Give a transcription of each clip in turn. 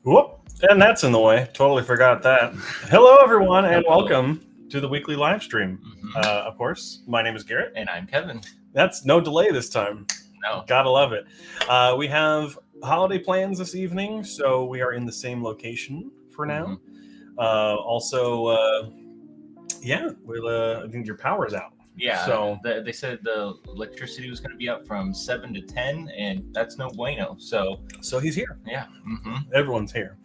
Whoop, and that's in the way. Totally forgot that. Hello, everyone, and welcome to the weekly live stream. Of course, my name is Garrett. And I'm Kevin. That's no delay this time. No. Gotta love it. We have holiday plans this evening, so we are in the same location for now. I think your power is out. Yeah, So they said the electricity was going to be up from 7 to 10, and that's no bueno. So he's here. Yeah. Everyone's here.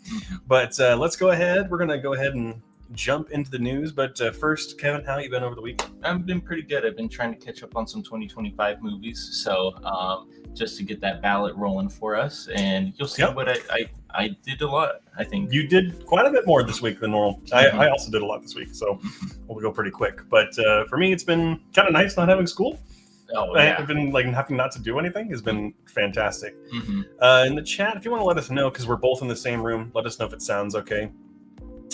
But let's go ahead. We're going to go ahead and jump into the news. But first, Kevin, how you been over the week? I've been pretty good. I've been trying to catch up on some 2025 movies. So just to get that ballot rolling for us. And you'll see what I did a lot, I think. You did quite a bit more this week than normal. I also did a lot this week, so we'll go pretty quick. But for me, it's been kind of nice not having school. I've been having not to do anything has been fantastic. In the chat, if you want to let us know, because we're both in the same room, let us know if it sounds okay.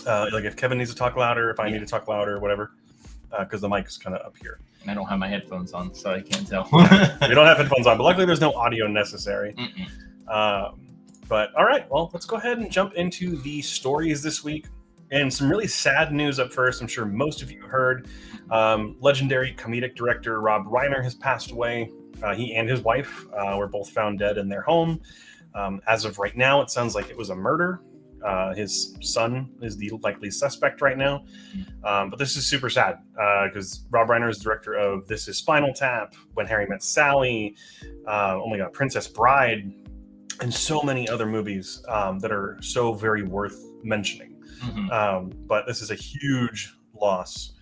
If Kevin needs to talk louder, if I need to talk louder, whatever, because the mic is kind of up here. And I don't have my headphones on, so I can't tell. We don't have headphones on, but luckily there's no audio necessary. But all right, well, let's go ahead and jump into the stories this week. And some really sad news up first. I'm sure most of you heard. Legendary comedic director Rob Reiner has passed away. He and his wife were both found dead in their home. As of right now, it sounds like it was a murder. His son is the likely suspect right now. But this is super sad because Rob Reiner is director of This Is Spinal Tap, When Harry Met Sally, Princess Bride, and so many other movies that are so very worth mentioning. But this is a huge loss.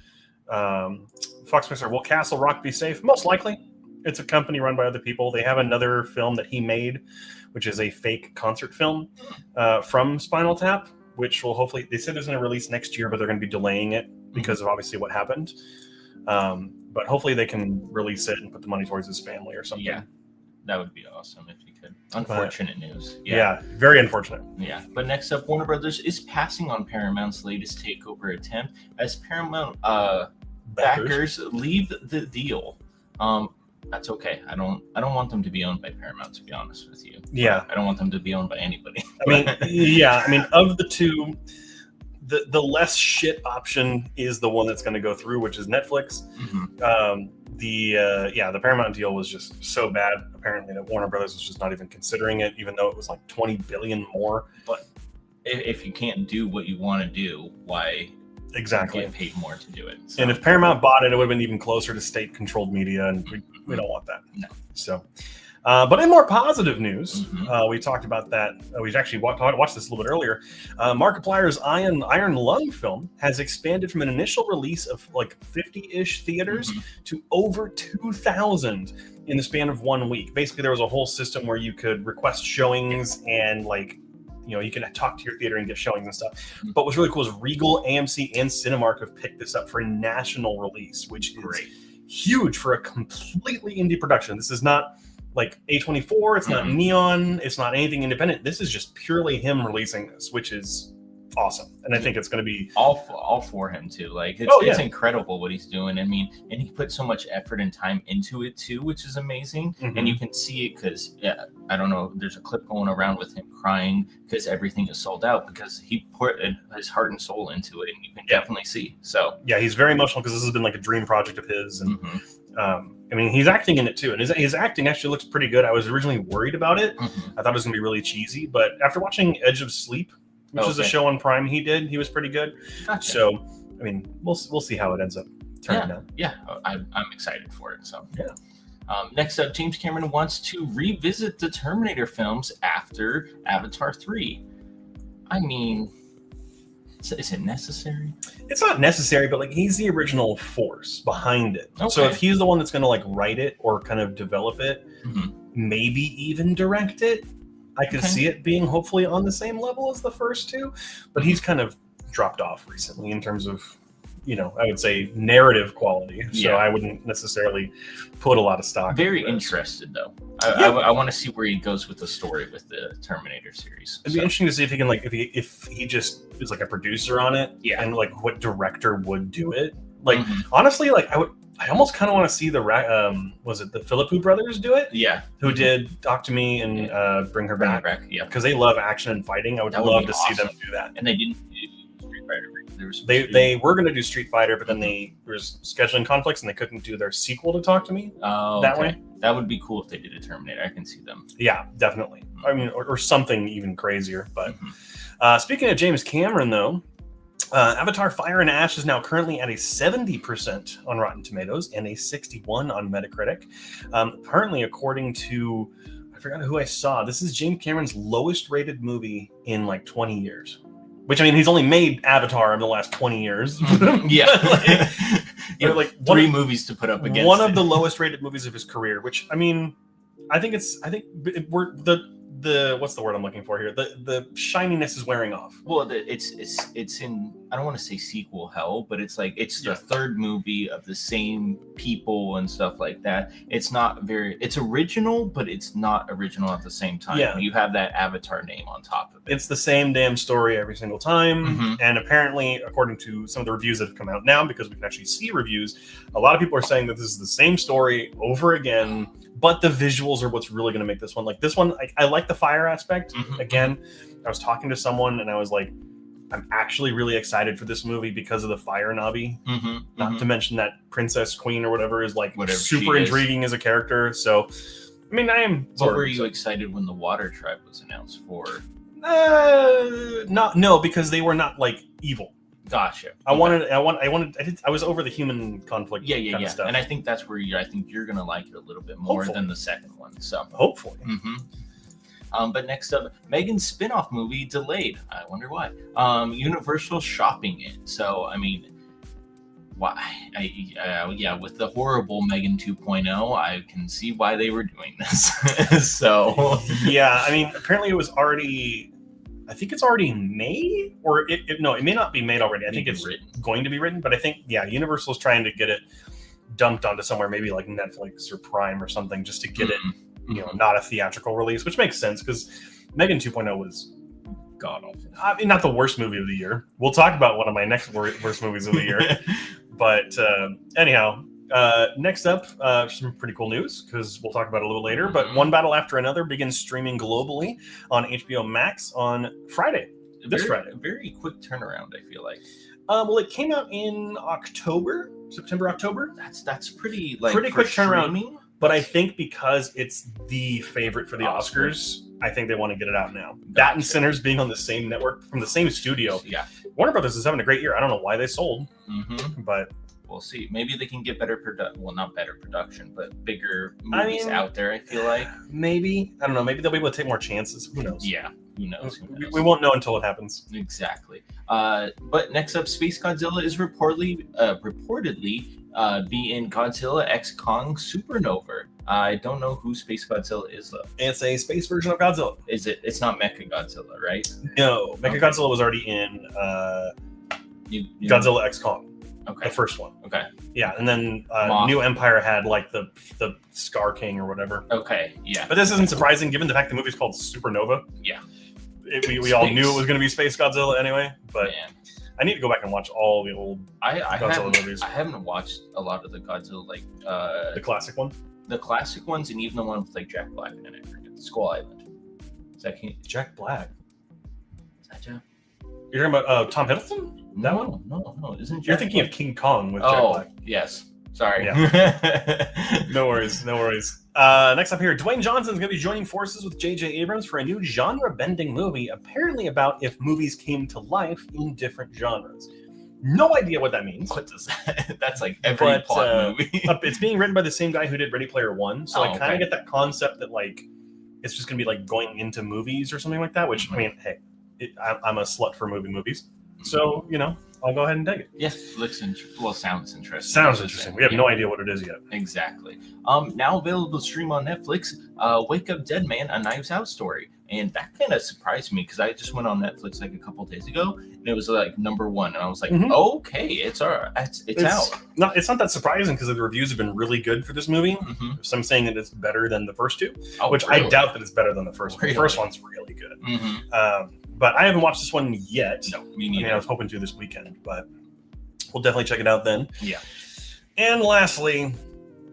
Foxmaster, will Castle Rock be safe? Most likely. It's a company run by other people. They have another film that he made, which is a fake concert film from Spinal Tap, which will hopefully, they said it's going to release next year, but they're going to be delaying it because of obviously what happened. But hopefully they can release it and put the money towards his family or something. Yeah, that would be awesome if you could. Unfortunate news. Yeah, very unfortunate. Yeah, but next up, Warner Brothers is passing on Paramount's latest takeover attempt as Paramount backers leave the deal. That's okay. I don't want them to be owned by Paramount, to be honest with you. Yeah, I don't want them to be owned by anybody. I mean, of the two, the less shit option is the one that's going to go through, which is Netflix. The Paramount deal was just so bad, apparently, that Warner Brothers was just not even considering it, even though it was like $20 billion more. But if you can't do what you want to do, why get paid more to do it? So. And if Paramount bought it, it would have been even closer to state-controlled media, and we don't want that. No. So, but in more positive news, we talked about that. We actually watched this a little bit earlier. Markiplier's Iron Lung film has expanded from an initial release of like 50-ish theaters to over 2,000 in the span of 1 week. Basically, there was a whole system where you could request showings and you can talk to your theater and get showings and stuff. But what's really cool is Regal, AMC, and Cinemark have picked this up for a national release, which is huge for a completely indie production. This is not like A24, it's not Neon, it's not anything independent. This is just purely him releasing this, which is awesome. And I think it's going to be all for him too. Like it's incredible what he's doing. I mean, and he put so much effort and time into it too, which is amazing. And you can see it because I don't know, there's a clip going around with him crying because everything is sold out because he put his heart and soul into it, and you can definitely see. So yeah, he's very emotional because this has been like a dream project of his. And I mean, he's acting in it too, and his acting actually looks pretty good. I was originally worried about it. I thought it was gonna be really cheesy, but after watching Edge of Sleep, which is a show on Prime he was pretty good. Gotcha. So, I mean, we'll see how it ends up turning out. Yeah, I'm excited for it. So, next up, James Cameron wants to revisit the Terminator films after Avatar 3. I mean, is it necessary? It's not necessary, but he's the original force behind it. Okay. So if he's the one that's going to write it or kind of develop it, maybe even direct it, I could see it being hopefully on the same level as the first two, but he's kind of dropped off recently in terms of, I would say narrative quality. So I wouldn't necessarily put a lot of stock. Very interested though. I want to see where he goes with the story with the Terminator series. It'd be interesting to see if he can if he just is like a producer on it, and like what director would do it. Like honestly, like I almost kind of want to see the was it the Philippou brothers do it? Yeah, who did Talk to Me and Bring Her Back? Yeah, because they love action and fighting. I would love to see them do that. And they didn't do Street Fighter. They were going to do Street Fighter, but then there was scheduling conflicts and they couldn't do their sequel to Talk to Me. That way. That would be cool if they did a Terminator. I can see them. Yeah, definitely. I mean, or something even crazier. But speaking of James Cameron, though. Avatar Fire and Ash is now currently at a 70% on Rotten Tomatoes and a 61 on Metacritic. Apparently, according to, I forgot who I saw, this is James Cameron's lowest rated movie in like 20 years. Which, I mean, he's only made Avatar in the last 20 years. Yeah. like three movies to put up against one of the lowest rated movies of his career, which, I mean, I think we're the what's the word I'm looking for here? The shininess is wearing off. Well, it's in, I don't want to say sequel hell, but it's like it's the third movie of the same people and stuff like that. It's original, but it's not original at the same time. Yeah. You have that Avatar name on top of it. It's the same damn story every single time. And apparently, according to some of the reviews that have come out now, because we can actually see reviews, a lot of people are saying that this is the same story over again. But the visuals are what's really going to make this one. Like this one, I like the fire aspect. Again, I was talking to someone and I was like, I'm actually really excited for this movie because of the fire Navi. Not to mention that Princess Queen or whatever is like super intriguing as a character. So, I mean, I am. What were you excited when the Water Tribe was announced for? No, because they were not like evil. Gotcha. I was over the human conflict. Yeah. Stuff. And I think that's where I think you're gonna like it a little bit more than the second one. So hopefully. But next up, Megan's spin-off movie delayed. I wonder why. Universal shopping it. So I mean, why? With the horrible Megan 2.0, I can see why they were doing this. So yeah, I mean, apparently it was already. I think it's already made, or it may not be made already. I think it's going to be written, but I think, Universal's trying to get it dumped onto somewhere, maybe like Netflix or Prime or something, just to get it, not a theatrical release, which makes sense because Megan 2.0 was god awful. I mean, not the worst movie of the year. We'll talk about one of my next worst movies of the year. But anyhow, next up, some pretty cool news because we'll talk about it a little later. But One Battle After Another begins streaming globally on HBO Max on Friday. Friday. Very quick turnaround, I feel like. Well, it came out in September, October. That's pretty quick turnaround. But I think because it's the favorite for the Oscars, I think they want to get it out now. Gotcha. That and Sinners being on the same network from the same studio. Yeah, Warner Brothers is having a great year. I don't know why they sold, but. We'll see. Maybe they can get better not better production, but bigger movies out there, I feel like. Maybe. I don't know. Maybe they'll be able to take more chances. Who knows? Yeah. Who knows? We won't know until it happens. Exactly. But next up, Space Godzilla is reportedly be in Godzilla X Kong Supernova. I don't know who Space Godzilla is, though. It's a space version of Godzilla. Is it? It's not Mecha Godzilla, right? No. Mecha Godzilla was already in Godzilla X Kong. Okay. The first one. Okay. Yeah, and then New Empire had like the Scar King or whatever. Okay. Yeah. But this isn't surprising given the fact the movie's called Supernova. Yeah. We all knew it was going to be Space Godzilla anyway, but I need to go back and watch all the old Godzilla movies. I haven't watched a lot of the Godzilla the classic one. The classic ones, and even the one with like Jack Black in it. I forget. Skull Island. Is that Jack Black? Is that Jack? You're talking about Tom Hiddleston? That one? No. Isn't Jack You're thinking Black? of King Kong with Jack Black. Yes. Sorry. Yeah. No worries. Next up here, Dwayne Johnson's going to be joining forces with J.J. Abrams for a new genre-bending movie, apparently about if movies came to life in different genres. No idea what that means. What does that? That's like every plot movie. It's being written by the same guy who did Ready Player One, so I kind of get that concept that like it's just going to be like going into movies or something like that. Which I mean, hey, I'm a slut for movies, so I'll go ahead and take it. Yeah, sounds interesting. Sounds interesting. We have no idea what it is yet. Exactly. Now available to stream on Netflix. Wake Up Dead Man: A Knives Out Story, and that kind of surprised me because I just went on Netflix like a couple days ago, and it was like #1, and I was like, okay, it's out. No, it's not that surprising because the reviews have been really good for this movie. Some saying that it's better than the first two, which really? I doubt that it's better than the first one. The first one's really good. But I haven't watched this one yet. No, me neither. I mean, I was hoping to this weekend, but we'll definitely check it out then. Yeah. And lastly,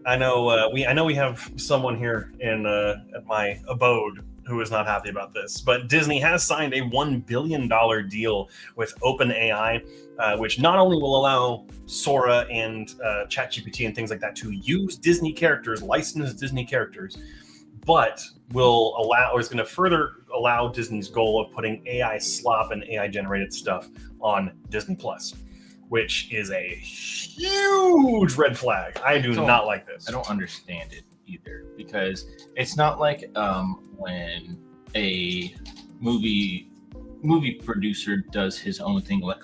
I know we have someone here in at my abode who is not happy about this, but Disney has signed a $1 billion deal with OpenAI, which not only will allow Sora and ChatGPT and things like that to use Disney characters, licensed Disney characters, but is going to further allow Disney's goal of putting AI slop and AI generated stuff on Disney Plus, which is a huge red flag. I do not like this. I don't understand it either, because it's not like when a movie producer does his own thing, like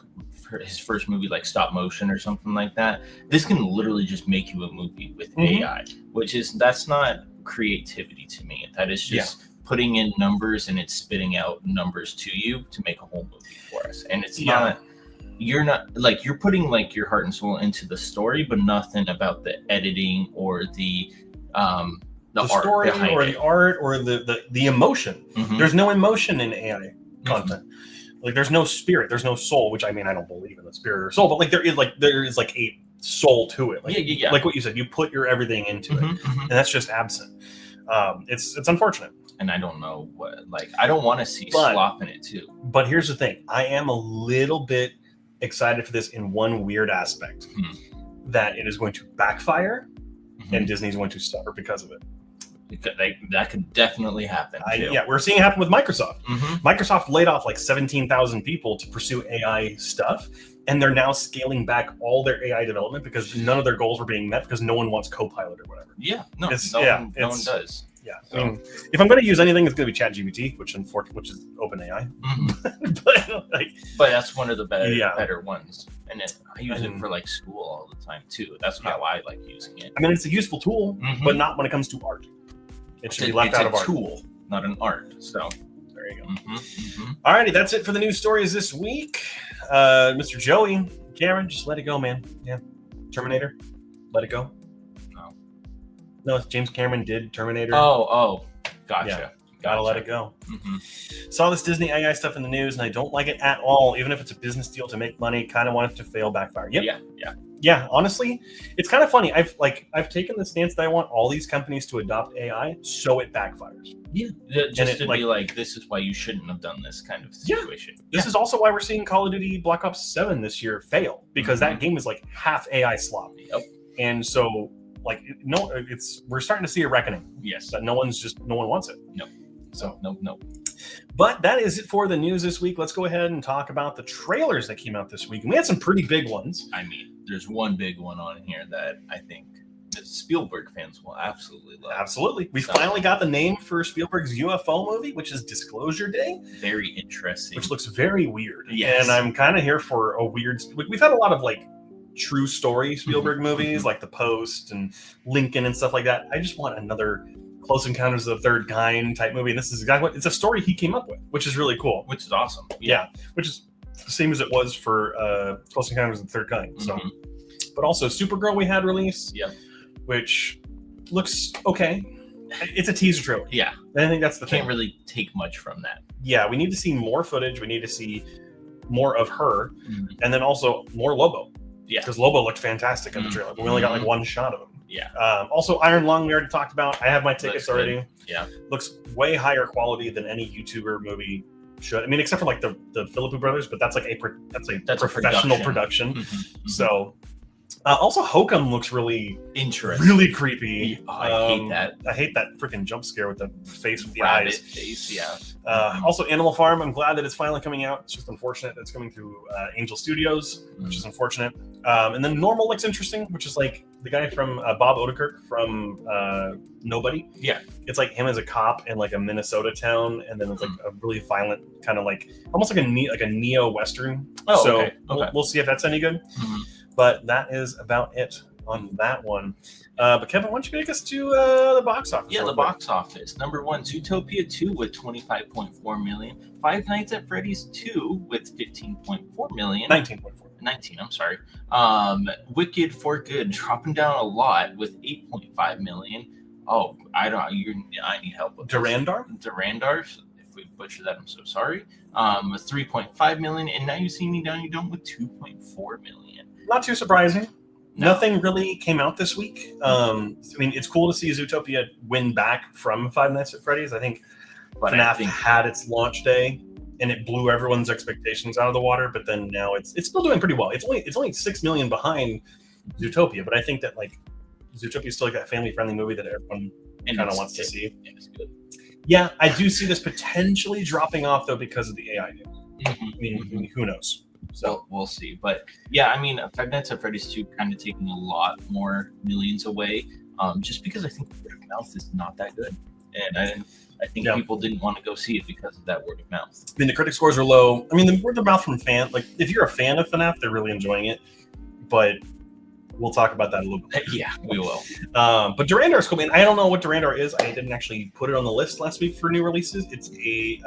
his first movie, like stop motion or something like that. This can literally just make you a movie with AI, that's not creativity to me. That is just putting in numbers and it's spitting out numbers to you to make a whole movie for us. And it's not, you're putting like your heart and soul into the story, but nothing about the editing or the art story or the art or the emotion. There's no emotion in AI content. Like there's no spirit, there's no soul, which I mean, I don't believe in the spirit or soul, but like there is like a soul to it. Like, like what you said, you put your everything into it, and that's just absent. It's unfortunate. And I don't know I don't want to see slop in it too. But here's the thing. I am a little bit excited for this in one weird aspect, that it is going to backfire and Disney's going to suffer because of it. That could definitely happen. We're seeing it happen with Microsoft. Microsoft laid off like 17,000 people to pursue AI stuff, and they're now scaling back all their AI development because none of their goals were being met because no one wants Copilot or whatever. No one does. Yeah, so. I mean, if I'm going to use anything, it's going to be ChatGPT, which is OpenAI. but that's one of the better ones, and I use it for like school all the time too. That's how I like using it. I mean, it's a useful tool, but not when it comes to art. It should be left out of art. It's a tool, not an art. So there you go. Alrighty, that's it for the news stories this week. Mr. Joey, Cameron, just let it go, man. Yeah, Terminator, let it go. No, James Cameron did Terminator. Oh, gotcha. Yeah, gotta let it go. Saw this Disney AI stuff in the news, and I don't like it at all. Even if it's a business deal to make money, kind of want it to fail, backfire. Yeah. Honestly, it's kind of funny. I've taken the stance that I want all these companies to adopt AI, so it backfires. Yeah, just to be like, this is why you shouldn't have done this kind of situation. This is also why we're seeing Call of Duty Black Ops 7 this year fail, because that game is like half AI slop. And so. We're starting to see a reckoning. Yes, that no one wants it. No. But that is it for the news this week. Let's go ahead and talk about the trailers that came out this week, and we had some pretty big ones. I mean, there's one big one on here that I think that Spielberg fans will absolutely love. Absolutely, we finally got the name for Spielberg's UFO movie, which is Disclosure Day. Very interesting. Which looks very weird. Yes. And I'm kind of here for a weird. We've had a lot of true story Spielberg movies like The Post and Lincoln and stuff like that. I just want another Close Encounters of the Third Kind type movie, and this is exactly it's a story he came up with, which is really cool, which is awesome. Which is the same as it was for Close Encounters of the Third Kind. So, but also Supergirl we had release, which looks okay. It's a teaser trailer. I think that's the thing. Can't really take much from that. We need to see more footage. We need to see more of her, and then also more Lobo. Because Lobo looked fantastic in the trailer, but we only got one shot of him. Also, Iron Lung we already talked about. I have my tickets already. Looks way higher quality than any YouTuber movie should. I mean, except for the Philippou brothers, but that's a professional production. So, also Hokum looks really interesting, really creepy. I hate that. I hate that freaking jump scare with the face with the rabbit eyes. Face, Also, Animal Farm. I'm glad that it's finally coming out. It's just unfortunate that it's coming through Angel Studios, which is unfortunate. And then Normal looks interesting, which is like the guy from Bob Odenkirk from Nobody. Yeah. It's like him as a cop in like a Minnesota town, and then it's like a really violent kind of like almost like a neo western. Oh, so okay. We'll see if that's any good. Mm-hmm. But that is about it on that one. But Kevin, why don't you take us to the box office? Yeah, the box office. Number one, Zootopia 2 with 25.4 million. Five Nights at Freddy's 2 with 15.4 million. 19, I'm sorry. Wicked for Good dropping down a lot with 8.5 million. Oh, I need help with Durandar? Durandar. If we butcher that, I'm so sorry. 3.5 million, and Now You See Me Down You Don't with 2.4 million. Not too surprising. No. Nothing really came out this week. I mean, it's cool to see Zootopia win back from Five Nights at Freddy's. I think FNAF had its launch day, and it blew everyone's expectations out of the water. But then now it's still doing pretty well. It's only 6 million behind Zootopia, but I think that like Zootopia is still like that family-friendly movie that everyone kind of wants to see. And it's good. Yeah, I do see this potentially dropping off though because of the AI news. Mm-hmm. I mean, who knows? So we'll see. But yeah, I mean, Five Nights at Freddy's 2 kind of taking a lot more millions away, just because I think word of mouth is not that good, and I think people didn't want to go see it because of that word of mouth. I mean, the critic scores are low. I mean, the word of mouth from fans, like if you're a fan of FNAF, they're really enjoying it. But we'll talk about that a little bit. Yeah, we will. But Durandar is cool. I mean, I don't know what Durandar is. I didn't actually put it on the list last week for new releases. It's a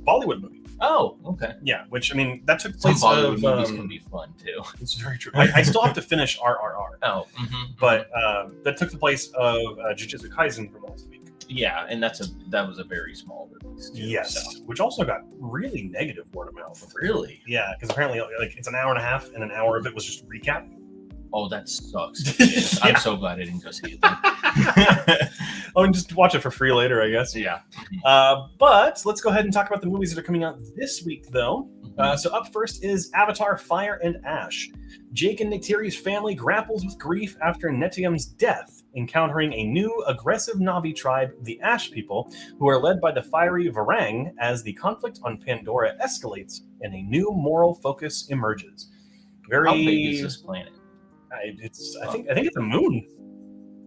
Bollywood movie. Oh, okay. Yeah, which, I mean, that took place Bollywood movies can be fun, too. It's very true. I still have to finish RRR. Oh. But that took the place of Jujutsu Kaisen from last week. Yeah, and that was a very small release, too. Yes, so. Which also got really negative word of mouth. Really? Yeah, because apparently like it's an hour and a half, and an hour of it was just recap. Oh, that sucks. Yeah. I'm so glad I didn't go see it then. Oh, and just watch it for free later, I guess. Yeah. But let's go ahead and talk about the movies that are coming out this week, though. So up first is Avatar: Fire and Ash. Jake and Neytiri's family grapples with grief after Netium's death, encountering a new aggressive Na'vi tribe, the Ash People, who are led by the fiery Varang as the conflict on Pandora escalates and a new moral focus emerges. How big is this planet? I think it's a moon.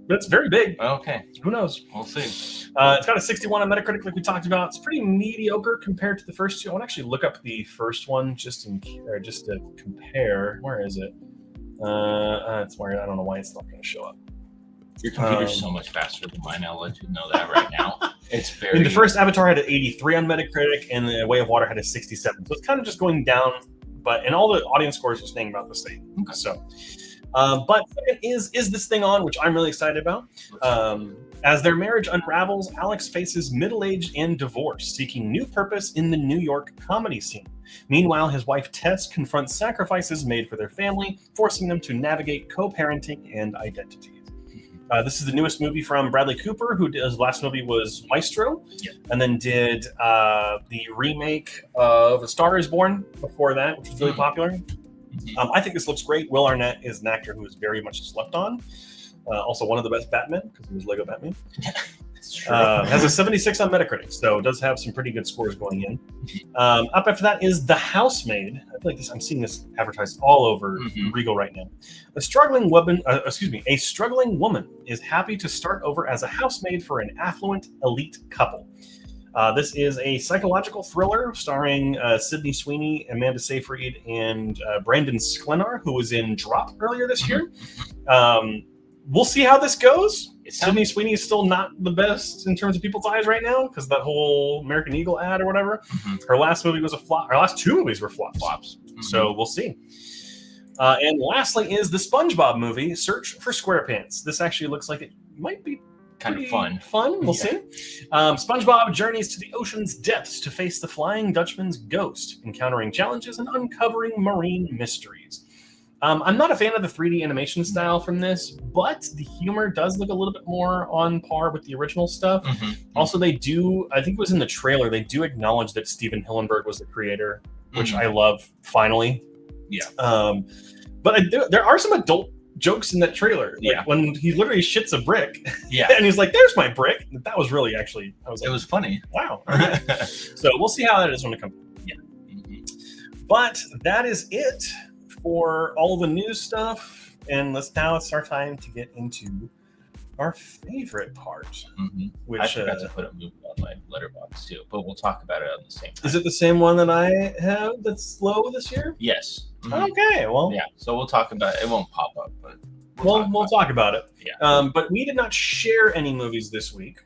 But it's very big. Okay. Who knows? We'll see. It's got a 61 on Metacritic, like we talked about. It's pretty mediocre compared to the first two. I want to actually look up the first one just to compare. Where is it? It's where I don't know why it's not going to show up. Your computer's so much faster than mine. I'll let you know that right now. It's very. I mean, the first Avatar had an 83 on Metacritic, and The Way of Water had a 67. So it's kind of just going down. And all the audience scores are staying about the same. Okay. So. But is this thing on, which I'm really excited about. As their marriage unravels, Alex faces middle-aged and divorce, seeking new purpose in the New York comedy scene. Meanwhile, his wife Tess confronts sacrifices made for their family, forcing them to navigate co-parenting and identities. This is the newest movie from Bradley Cooper, his last movie was Maestro, and then did the remake of A Star Is Born before that, which was really popular. I think this looks great. Will Arnett is an actor who is very much slept on. Also one of the best Batmen, because he was Lego Batman. Has a 76 on Metacritic, so does have some pretty good scores going in. Up after that is The Housemaid. I feel like I'm seeing this advertised all over Regal right now. A struggling woman is happy to start over as a housemaid for an affluent elite couple. This is a psychological thriller starring Sydney Sweeney, Amanda Seyfried, and Brandon Sklenar, who was in Drop earlier this year. We'll see how this goes. Sydney Sweeney is still not the best in terms of people's eyes right now because that whole American Eagle ad or whatever. Her last movie was a flop. Her last two movies were flops. So we'll see. And lastly is the SpongeBob movie, Search for SquarePants. This actually looks like it might be kind of fun. We'll see. SpongeBob journeys to the ocean's depths to face the Flying Dutchman's ghost, encountering challenges and uncovering marine mysteries. I'm not a fan of the 3D animation style from this, but the humor does look a little bit more on par with the original stuff. Also, I think it was in the trailer, they do acknowledge that Steven Hillenburg was the creator, which I love, finally. Yeah. But there are some adult jokes in that trailer. Like when he literally shits a brick. Yeah. And he's like, there's my brick. That was really actually, it was funny. Wow. So we'll see how that is when it comes. Yeah. But that is it for all the news stuff And now it's our time to get into our favorite part. Which I forgot to put a movie on my letterbox too, but we'll talk about it at the same time. Is it the same one that I have that's low this year? Yes. Okay, well. Yeah, so we'll talk about it. It won't pop up, but we'll talk about it. Yeah. But we did not share any movies this week.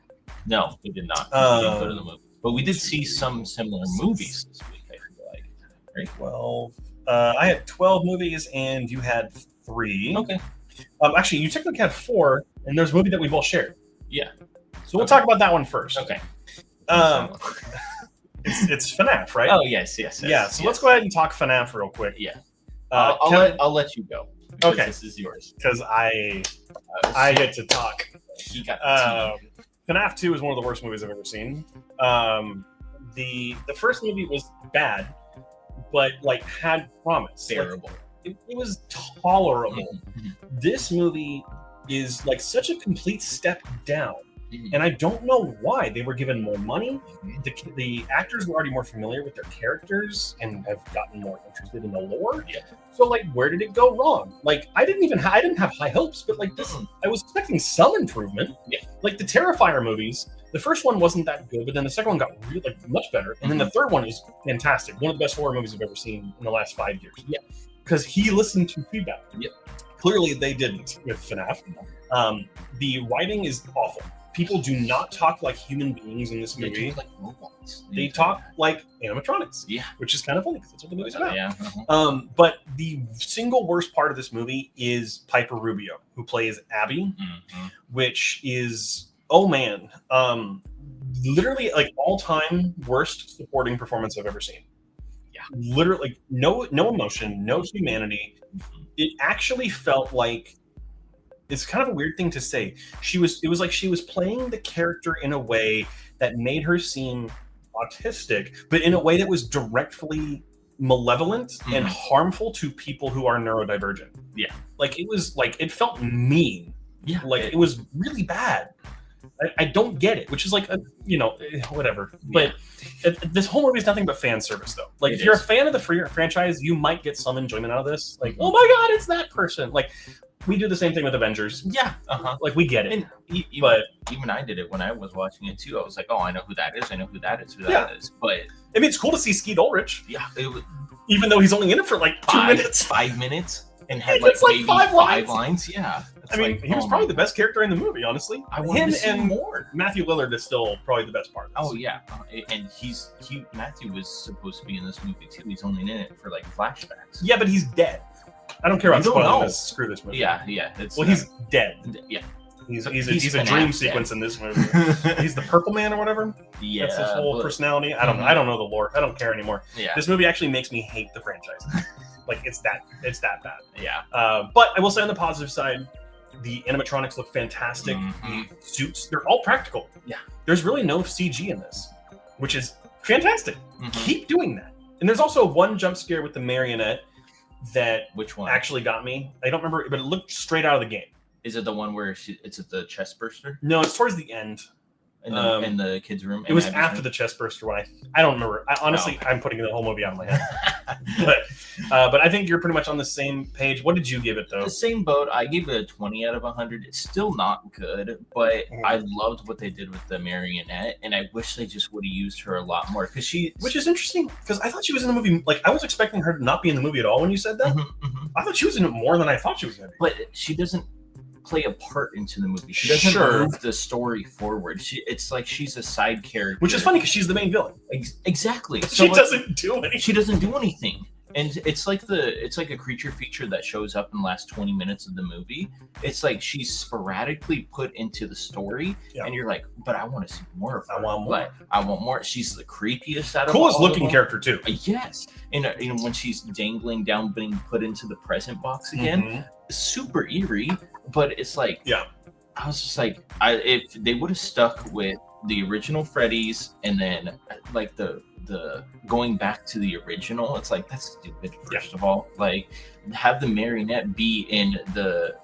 No, we did not. We didn't go to the movie. But we did see some similar movies this week, I feel like. Right? 12. I had 12 movies and you had 3. Okay. Actually, you technically had 4, and there's a movie that we both shared. Yeah. So we'll talk about that one first. Okay. It's FNAF, right? Oh, yes. Yeah, so let's go ahead and talk FNAF real quick. Yeah. I'll let you go. Okay. This is yours. Because I get to talk. He got FNAF 2 is one of the worst movies I've ever seen. The first movie was bad, but had promise. Bearable. It was tolerable. This movie is such a complete step down. And I don't know why. They were given more money. The actors were already more familiar with their characters and have gotten more interested in the lore. Yeah. So where did it go wrong? I didn't have high hopes, but this I was expecting some improvement. Yeah. The Terrifier movies, the first one wasn't that good, but then the second one got really much better, and then the third one is fantastic. One of the best horror movies I've ever seen in the last 5 years. Yeah. Because he listened to feedback. Yep. Clearly, they didn't with FNAF. The writing is awful. People do not talk like human beings in this movie. They talk like robots. They talk like animatronics. Yeah. Which is kind of funny because that's what the movie's about. Yeah. But the single worst part of this movie is Piper Rubio, who plays Abby, which is, oh man, literally all-time worst supporting performance I've ever seen. Yeah. Literally no emotion, no humanity. It actually felt like, it's kind of a weird thing to say. It was like she was playing the character in a way that made her seem autistic, but in a way that was directly malevolent and harmful to people who are neurodivergent. Yeah. It felt mean. Yeah. It was really bad. I don't get it, which is whatever. But this whole movie is nothing but fan service, though. If you're a fan of the franchise, you might get some enjoyment out of this. Oh my god, it's that person. We do the same thing with Avengers. Yeah. We get it. And even I did it when I was watching it too. I was like, oh, I know who that is. I know who that is. But I mean, it's cool to see Skeet Ulrich. Yeah. Even though he's only in it for 2 minutes. 5 minutes. And had maybe 5 lines. Yeah. I mean, he was probably the best character in the movie, honestly. Him and more. Matthew Lillard is still probably the best part. Oh yeah, and Matthew was supposed to be in this movie too. He's only in it for flashbacks. Yeah, but he's dead. I don't care about spoiling this. Screw this movie. Yeah. He's dead. Yeah. He's a dream sequence in this movie. He's the Purple Man or whatever. Yeah, that's his whole personality. I don't know the lore. I don't care anymore. Yeah. This movie actually makes me hate the franchise. It's that bad. Yeah. But I will say on the positive side, the animatronics look fantastic. The suits, they're all practical. Yeah. There's really no CG in this, which is fantastic. Keep doing that. And there's also one jump scare with the marionette that which one actually got me. I don't remember, but it looked straight out of the game. Is it the one where it's at the chest burster? No, it's towards the end. In the kids' room? It was after the chest burster one. I don't remember. Honestly, I'm putting the whole movie out of my head. but I think you're pretty much on the same page. What did you give it, though? The same boat. I gave it a 20 out of 100. It's still not good, but I loved what they did with the marionette, and I wish they just would have used her a lot more. Which is interesting, because I thought she was in the movie. I was expecting her to not be in the movie at all when you said that. I thought she was in it more than I thought she was going to be. But she doesn't play a part into the movie. She doesn't move the story forward. It's like she's a side character, which is funny because she's the main villain. Exactly. She doesn't do anything. She doesn't do anything, and it's like a creature feature that shows up in the last 20 minutes of the movie. It's like she's sporadically put into the story, and you're like, but I want to see more of her. I want more. She's the creepiest out of coolest looking character too. Yes, and when she's dangling down, being put into the present box again, super eerie. But it's I was just like, if they would have stuck with the original Freddy's and then the going back to the original, it's that's stupid. First of all, have the marionette be in the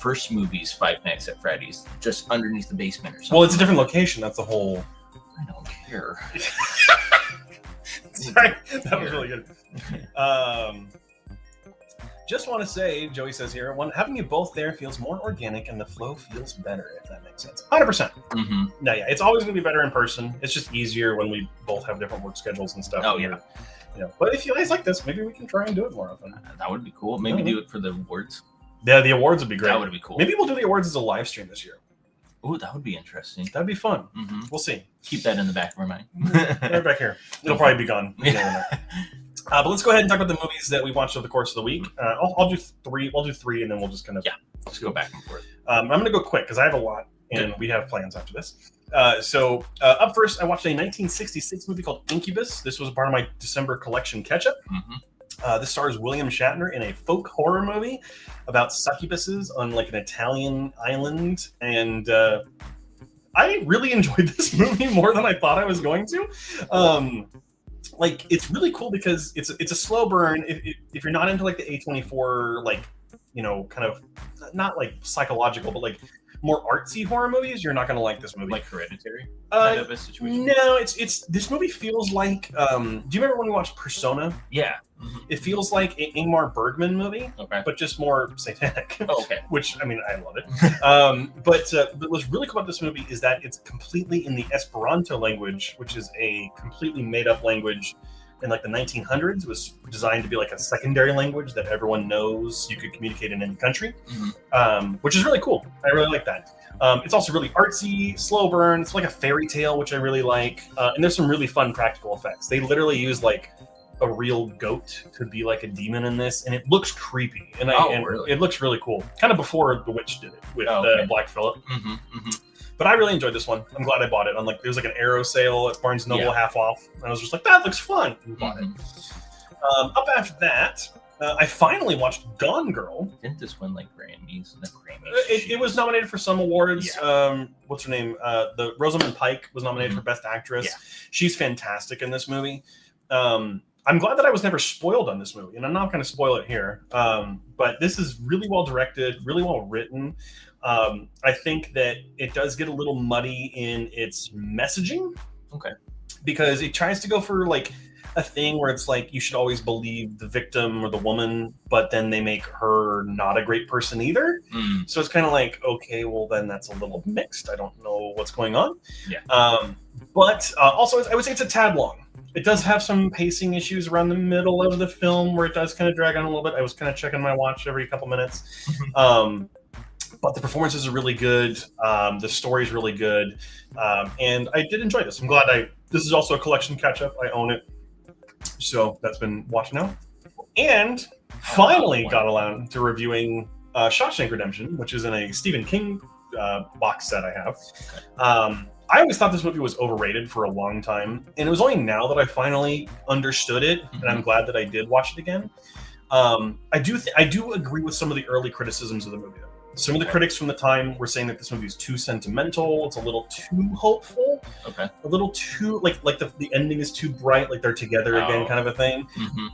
first movie's Five Nights at Freddy's, just underneath the basement or something. Well, it's a different location. That's the whole. I don't care. Sorry, that was really good. Just want to say, Joey says here, having you both there feels more organic and the flow feels better, if that makes sense. 100%. No, yeah, it's always going to be better in person. It's just easier when we both have different work schedules and stuff. Oh, yeah. But if you guys like this, maybe we can try and do it more often. That would be cool. Maybe do it for the awards. Yeah, the awards would be great. That would be cool. Maybe we'll do the awards as a live stream this year. Ooh, that would be interesting. That'd be fun. We'll see. Keep that in the back of our mind. Right back here. It'll probably be gone. But let's go ahead and talk about the movies that we watched over the course of the week. I'll do three. We'll do three, and then we'll just kind of just go back and forth. I'm going to go quick because I have a lot, and we have plans after this. So up first, I watched a 1966 movie called Incubus. This was part of my December collection catch-up. This stars William Shatner in a folk horror movie about succubuses on like an Italian island, and I really enjoyed this movie more than I thought I was going to. Like, it's really cool because it's a slow burn. If you're not into like the A24, like, kind of not like psychological, but like more artsy horror movies, you're not going to like this movie. Like Hereditary kind of a situation? No, it's this movie feels like, do you remember when we watched Persona? Yeah. It feels like an Ingmar Bergman movie, but just more satanic. Oh, okay. Which, I mean, I love it. But what's really cool about this movie is that it's completely in the Esperanto language, which is a completely made-up language in like the 1900s. It was designed to be like a secondary language that everyone knows you could communicate in any country, which is really cool. I really like that. It's also really artsy, slow burn. It's like a fairy tale, which I really like. And there's some really fun practical effects. They literally use like a real goat to be like a demon in this, and it looks creepy. And really? It looks really cool. Kind of before The Witch did it with Black Phillip. But I really enjoyed this one. I'm glad I bought it. There's like an arrow sale at Barnes & Noble half off. And I was just like, that looks fun. And bought it. Up after that, I finally watched Gone Girl. Didn't this win like Grammys? It was nominated for some awards. Yeah. What's her name? The Rosamund Pike was nominated for Best Actress. Yeah. She's fantastic in this movie. I'm glad that I was never spoiled on this movie, and I'm not going to spoil it here. But this is really well directed, really well written. I think that it does get a little muddy in its messaging. Okay. Because it tries to go for like a thing where it's like you should always believe the victim or the woman, but then they make her not a great person either. So it's kind of like, okay, well then that's a little mixed. I don't know what's going on. Yeah. But also I would say it's a tad long. It does have some pacing issues around the middle of the film where it does kind of drag on a little bit. I was kind of checking my watch every couple minutes. But the performances are really good. The story is really good. And I did enjoy this. I'm glad this is also a collection catch-up. I own it. So that's been watched now. And finally got around to reviewing Shawshank Redemption, which is in a Stephen King box set I have. I always thought this movie was overrated for a long time, and it was only now that I finally understood it, and I'm glad that I did watch it again. I do agree with some of the early criticisms of the movie, though. Some of the critics from the time were saying that this movie is too sentimental, it's a little too hopeful, a little too, like the ending is too bright, like they're together again kind of a thing,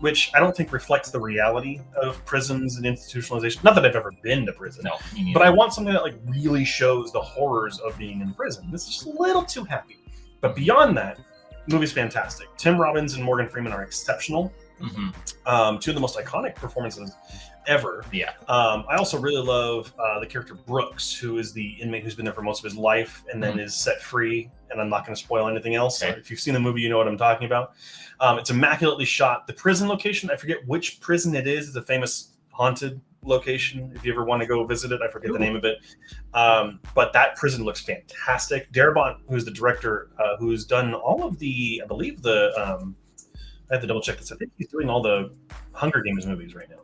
which I don't think reflects the reality of prisons and institutionalization. Not that I've ever been to prison, but I want something that like really shows the horrors of being in prison. This is just a little too happy. But beyond that, the movie's fantastic. Tim Robbins and Morgan Freeman are exceptional. Two of the most iconic performances ever. Yeah. I also really love the character Brooks, who is the inmate who's been there for most of his life and then is set free. And I'm not going to spoil anything else. Okay. If you've seen the movie, you know what I'm talking about. It's immaculately shot. The prison location, I forget which prison it is. It's a famous haunted location. If you ever want to go visit it, I forget the name of it. But that prison looks fantastic. Darabont, who's the director, who's done all of the, I believe I have to double check this. I think he's doing all the Hunger Games movies right now.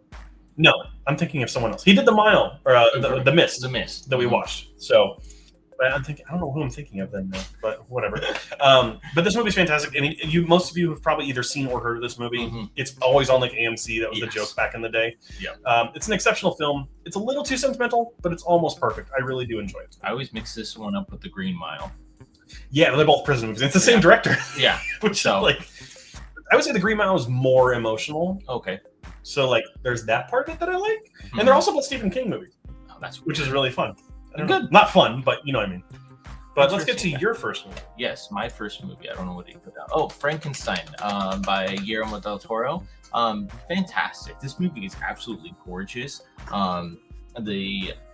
No, I'm thinking of someone else. He did The Mile, or the Mist. The Mist that we watched. So I'm thinking, I don't know who I'm thinking of then, but whatever. But this movie's fantastic. I mean, most of you have probably either seen or heard of this movie. It's always on like AMC. That was the joke back in the day. Yeah. It's an exceptional film. It's a little too sentimental, but it's almost perfect. I really do enjoy it. I always mix this one up with The Green Mile. Yeah, they're both prison movies. It's the same director. Yeah. Which like, I would say The Green Mile is more emotional. Okay. So like, there's that part of it that I like, and they're also both Stephen King movies, which is is really fun. Good, not fun, but you know what I mean. But let's get to your first movie. Yes, my first movie. I don't know what he put out. Oh, Frankenstein by Guillermo del Toro. Fantastic. This movie is absolutely gorgeous.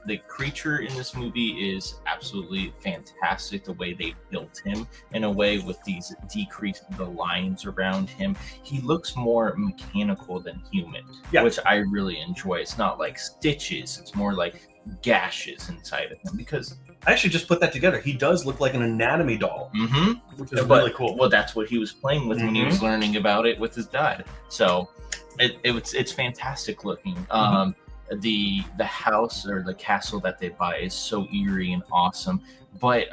The creature in this movie is absolutely fantastic. The way they built him in a way with these decreased the lines around him, he looks more mechanical than human, which I really enjoy. It's not like stitches; it's more like gashes inside of him. Because I actually just put that together. He does look like an anatomy doll, which is really cool. Well, that's what he was playing with when he was learning about it with his dad. So it's fantastic looking. The house or the castle that they buy is so eerie and awesome, but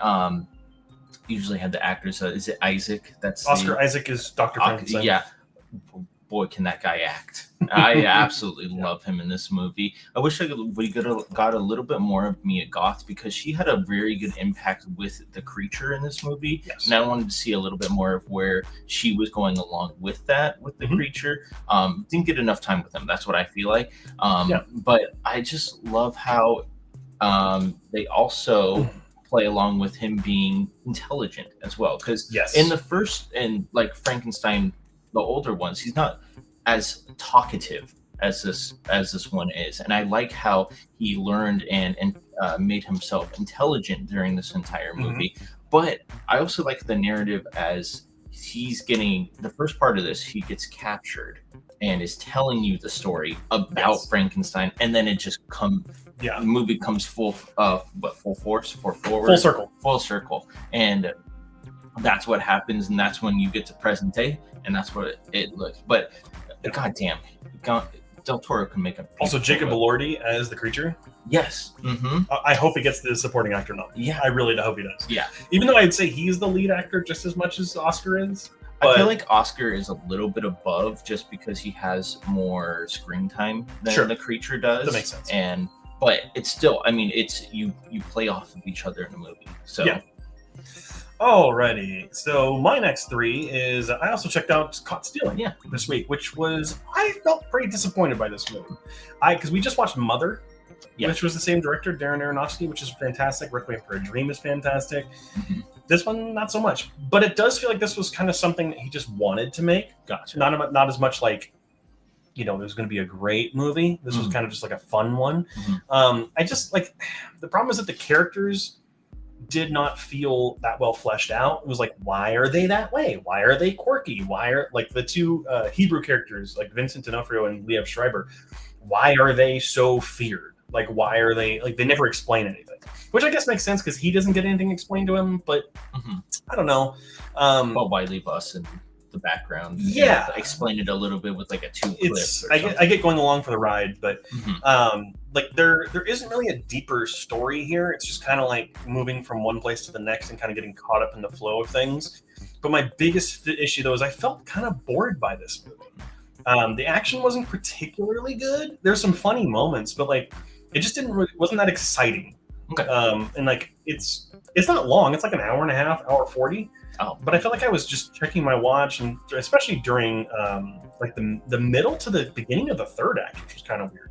usually have the actors. Is it Isaac? That's Oscar Isaac is Dr. Frankenstein. Yeah, boy, can that guy act! I absolutely love him in this movie. I wish we could have got a little bit more of Mia Goth, because she had a very good impact with the creature in this movie. And I wanted to see a little bit more of where she was going along with that, with the creature. Didn't get enough time with him. That's what I feel like. But I just love how they also play along with him being intelligent as well. Because in the first, and like Frankenstein, the older ones, he's not as talkative as this one is, and I like how he learned and made himself intelligent during this entire movie. But I also like the narrative as he's getting the first part of this. He gets captured and is telling you the story about Frankenstein, and then it just the movie comes full circle, and that's what happens, and that's when you get to present day, and that's what it looks. But goddamn, Del Toro can make a. Also, Jacob Elordi as the creature. Yes. I hope he gets the supporting actor nom. Yeah, I really hope he does. Yeah. Even though I'd say he's the lead actor just as much as Oscar is. I feel like Oscar is a little bit above just because he has more screen time than the creature does. That makes sense. But it's still, I mean, it's you play off of each other in the movie. So. Yeah. Alrighty, so my next three is I also checked out Caught Stealing this week, which was, I felt pretty disappointed by this movie. Because we just watched Mother, which was the same director, Darren Aronofsky, which is fantastic. Requiem for a Dream is fantastic. This one, not so much. But it does feel like this was kind of something that he just wanted to make. Gotcha. Not as much like, it was going to be a great movie. This was kind of just like a fun one. I just, like, the problem is that the characters did not feel that well fleshed out. It was like, why are they that way? Why are they quirky? Why are, like, the two Hebrew characters, like Vincent D'Onofrio and Liev Schreiber, why are they so feared? Like, why are they, like, they never explain anything, which I guess makes sense because he doesn't get anything explained to him, but I don't know. Well, why leave us in the background? Explain it a little bit with like a two-clip. I get going along for the ride, but like there isn't really a deeper story here. It's just kind of like moving from one place to the next and kind of getting caught up in the flow of things. But my biggest issue, though, is I felt kind of bored by this movie. The action wasn't particularly good. There's some funny moments, but like it just wasn't that exciting. And like it's not long. It's like an hour and a half, hour 40. But I felt like I was just checking my watch, and especially during like the middle to the beginning of the third act, which was kind of weird.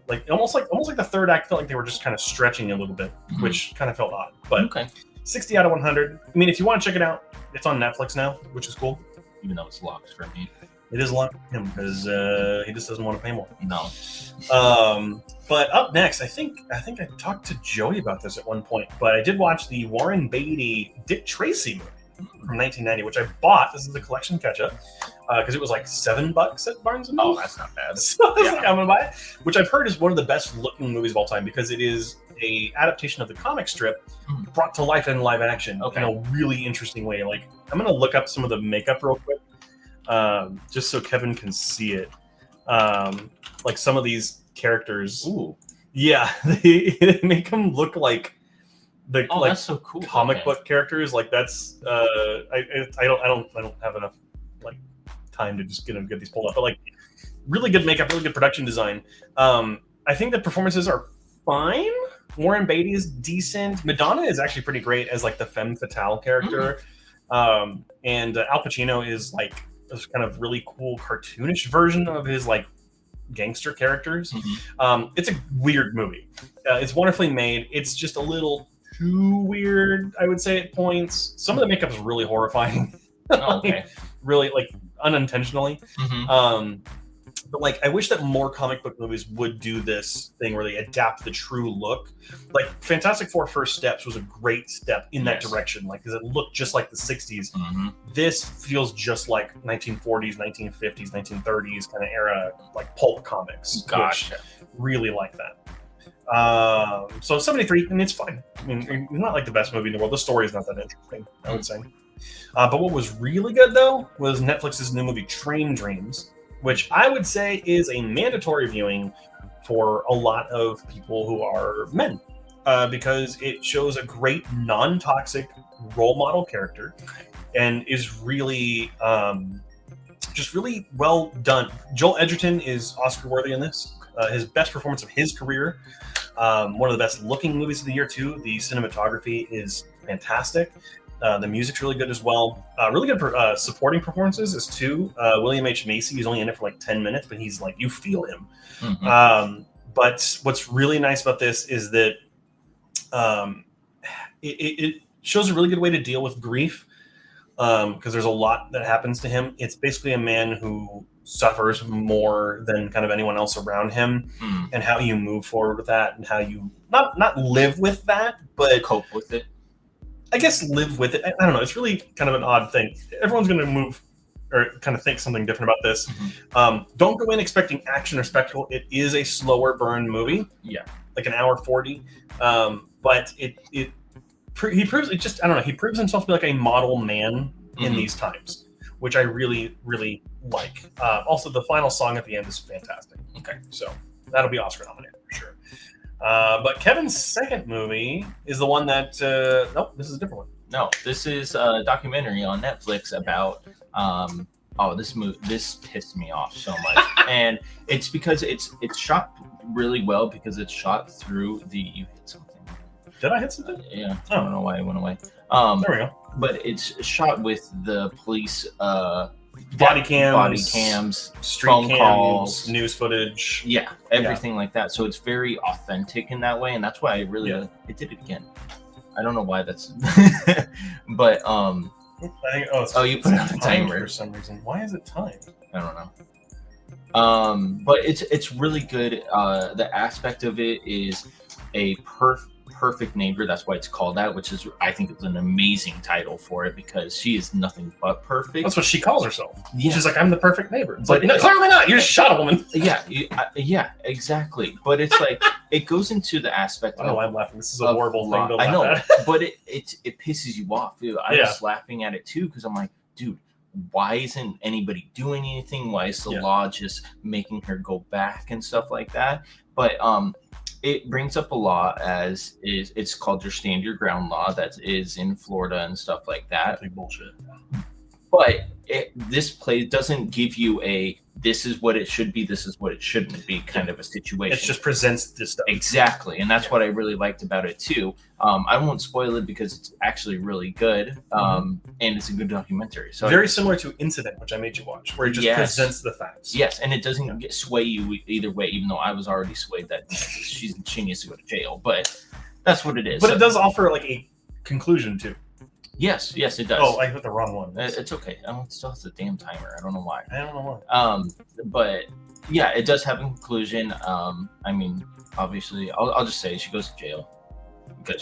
Like almost like the third act felt like they were just kind of stretching a little bit, which kind of felt odd. But 60 out of 100. I mean, if you want to check it out, it's on Netflix now, which is cool. Even though it's locked for me. It is locked for him because he just doesn't want to pay more. No. But up next, I think I talked to Joey about this at one point, but I did watch the Warren Beatty Dick Tracy movie from 1990, which I bought. This is the collection catch-up because it was like $7 at Barnes & Noble. Oh, that's not bad. So I was like, I'm gonna buy it, which I've heard is one of the best looking movies of all time because it is a adaptation of the comic strip brought to life in live action in a really interesting way. Like, I'm gonna look up some of the makeup real quick, just so Kevin can see it. Like some of these characters, they make them look like the that's so cool. Comic book characters. Like that's I don't have enough like time to just get these pulled up, but like really good makeup, really good production design. I think the performances are fine. Warren Beatty is decent. Madonna is actually pretty great as like the femme fatale character. And Al Pacino is like this kind of really cool cartoonish version of his like gangster characters. It's a weird movie. It's wonderfully made. It's just a little too weird, I would say, at points. Some of the makeup is really horrifying. Really, like unintentionally. But like, I wish that more comic book movies would do this thing where they adapt the true look. Like Fantastic Four: First Steps was a great step in that direction, like because it looked just like the 60s. This feels just like 1940s, 1950s, 1930s kind of era, like pulp comics. Gotcha. Which really like that. So 73, and it's fine. I mean, it's not like the best movie in the world. The story is not that interesting, I would say. But what was really good though was Netflix's new movie Train Dreams, which I would say is a mandatory viewing for a lot of people who are men, because it shows a great non-toxic role model character and is really just really well done. Joel Edgerton is Oscar worthy in this. His best performance of his career. One of the best looking movies of the year too. The cinematography is fantastic. The music's really good as well. Really good supporting performances is too. William H. Macy, he's only in it for like 10 minutes, but he's like, you feel him. But what's really nice about this is that it shows a really good way to deal with grief, because there's a lot that happens to him. It's basically a man who suffers more than kind of anyone else around him, and how you move forward with that, and how you not live with that, but cope with it. I guess live with it. I don't know. It's really kind of an odd thing. Everyone's going to move or kind of think something different about this. Don't go in expecting action or spectacle. It is a slower burn movie. Yeah, like an hour 40. But he proves it. Just I don't know. He proves himself to be like a model man in these times, which I really really like. Also, the final song at the end is fantastic. Okay, so that'll be Oscar nominated for sure. But Kevin's second movie is the one that nope, this is a different one. No, this is a documentary on Netflix about this pissed me off so much. And it's because it's shot really well, because it's shot through you hit something. Did I hit something? Yeah. I don't know why it went away. There we go. But it's shot with the police body cams, street phone cams, calls, news footage. Yeah, everything like that. So it's very authentic in that way, and that's why I really it did it again. I don't know why that's, but I think you put it on the timer for some reason. Why is it timed? I don't know. But it's really good. The aspect of it is a perfect neighbor. That's why it's called that, which is, I think, it's an amazing title for it, because she is nothing but perfect. That's what she calls herself. Yeah. She's like, I'm the perfect neighbor. It's but like, no, clearly not. You just shot a woman. Yeah, exactly. But it's like, it goes into the aspect. I don't know why I'm laughing. This is a horrible thing to laugh I know, at. But it pisses you off. Dude. I was laughing at it too, because I'm like, dude, why isn't anybody doing anything? Why is the law just making her go back and stuff like that? But it brings up a law it's called your stand your ground law that is in Florida and stuff like that. Big bullshit. But this play doesn't give you this is what it should be, this is what it shouldn't be kind of a situation. It just presents this stuff. Exactly. And that's what I really liked about it too. I won't spoil it because it's actually really good. And it's a good documentary. So very similar to Incident, which I made you watch, where it just presents the facts. Yes, and it doesn't sway you either way, even though I was already swayed that she needs to go to jail. But that's what it is. But it does offer like a conclusion too. Yes, it does. Oh, I hit the wrong one. It's okay. It still has the damn timer. I don't know why. I don't know why. But yeah, it does have a conclusion. I mean, obviously, I'll just say she goes to jail.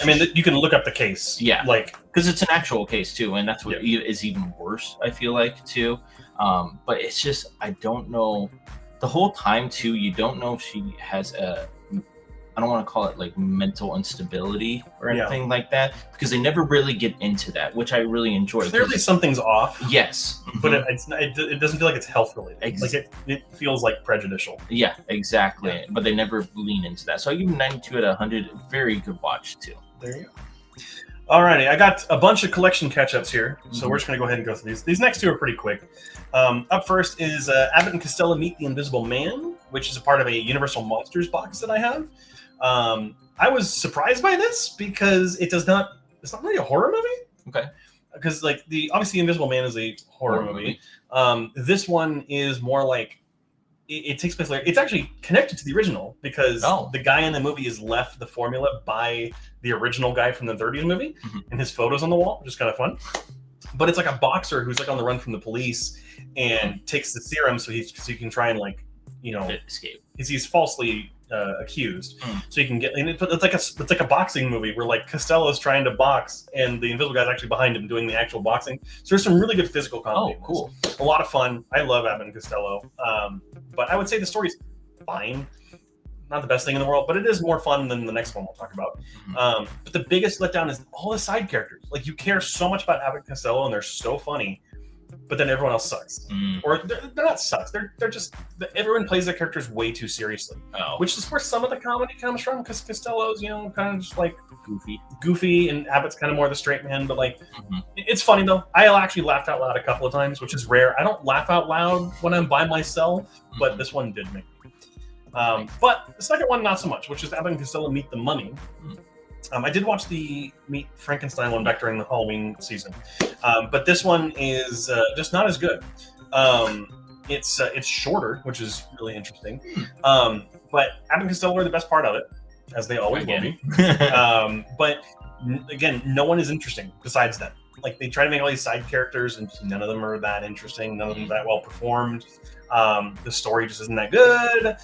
I mean, you can look up the case. Yeah, like because it's an actual case too, and that's what is even worse. I feel like too. But it's just I don't know. The whole time too, you don't know if she has I don't want to call it like mental instability or anything like that, because they never really get into that, which I really enjoy. Clearly something's off. Yes. But it doesn't feel like it's health related. Like it feels like prejudicial. Yeah, exactly. Yeah. But they never lean into that. So I give them 92 out of 100. Very good watch too. There you go. Alrighty, I got a bunch of collection catch-ups here, so we're just going to go ahead and go through these. These next two are pretty quick. Up first is Abbott and Costello Meet the Invisible Man, which is a part of a Universal Monsters box that I have. I was surprised by this because it's not really a horror movie. Okay. Because like obviously Invisible Man is a horror movie. This one is more like it takes place it's actually connected to the original because the guy in the movie is left the formula by the original guy from the 30s movie and his photos on the wall, which is kind of fun. but it's like a boxer who's like on the run from the police and takes the serum so he can try and like, you know, escape. He's falsely accused, so you can get. And it's like a boxing movie where like Costello's trying to box and the Invisible Guy's actually behind him doing the actual boxing. So there's some really good physical comedy. Oh, cool! A lot of fun. I love Abbott and Costello, but I would say the story's fine. Not the best thing in the world, but it is more fun than the next one we'll talk about. But the biggest letdown is all the side characters. Like you care so much about Abbott and Costello, and they're so funny. But then everyone else sucks, or they're not sucks. They're just everyone plays their characters way too seriously, which is where some of the comedy comes from. Because Costello's, you know, kind of just like goofy, and Abbott's kind of more the straight man. But like, it's funny though. I actually laughed out loud a couple of times, which is rare. I don't laugh out loud when I'm by myself, but this one did make me. But the second one, not so much, which is Abbott and Costello Meet the Mummy. I did watch the Meet Frankenstein one back during the Halloween season, but this one is just not as good. It's shorter, which is really interesting. But Abbott and Costello are the best part of it, as they always will be. But again, no one is interesting besides them. Like they try to make all these side characters, and none of them are that interesting. None of them that well performed. The story just isn't that good.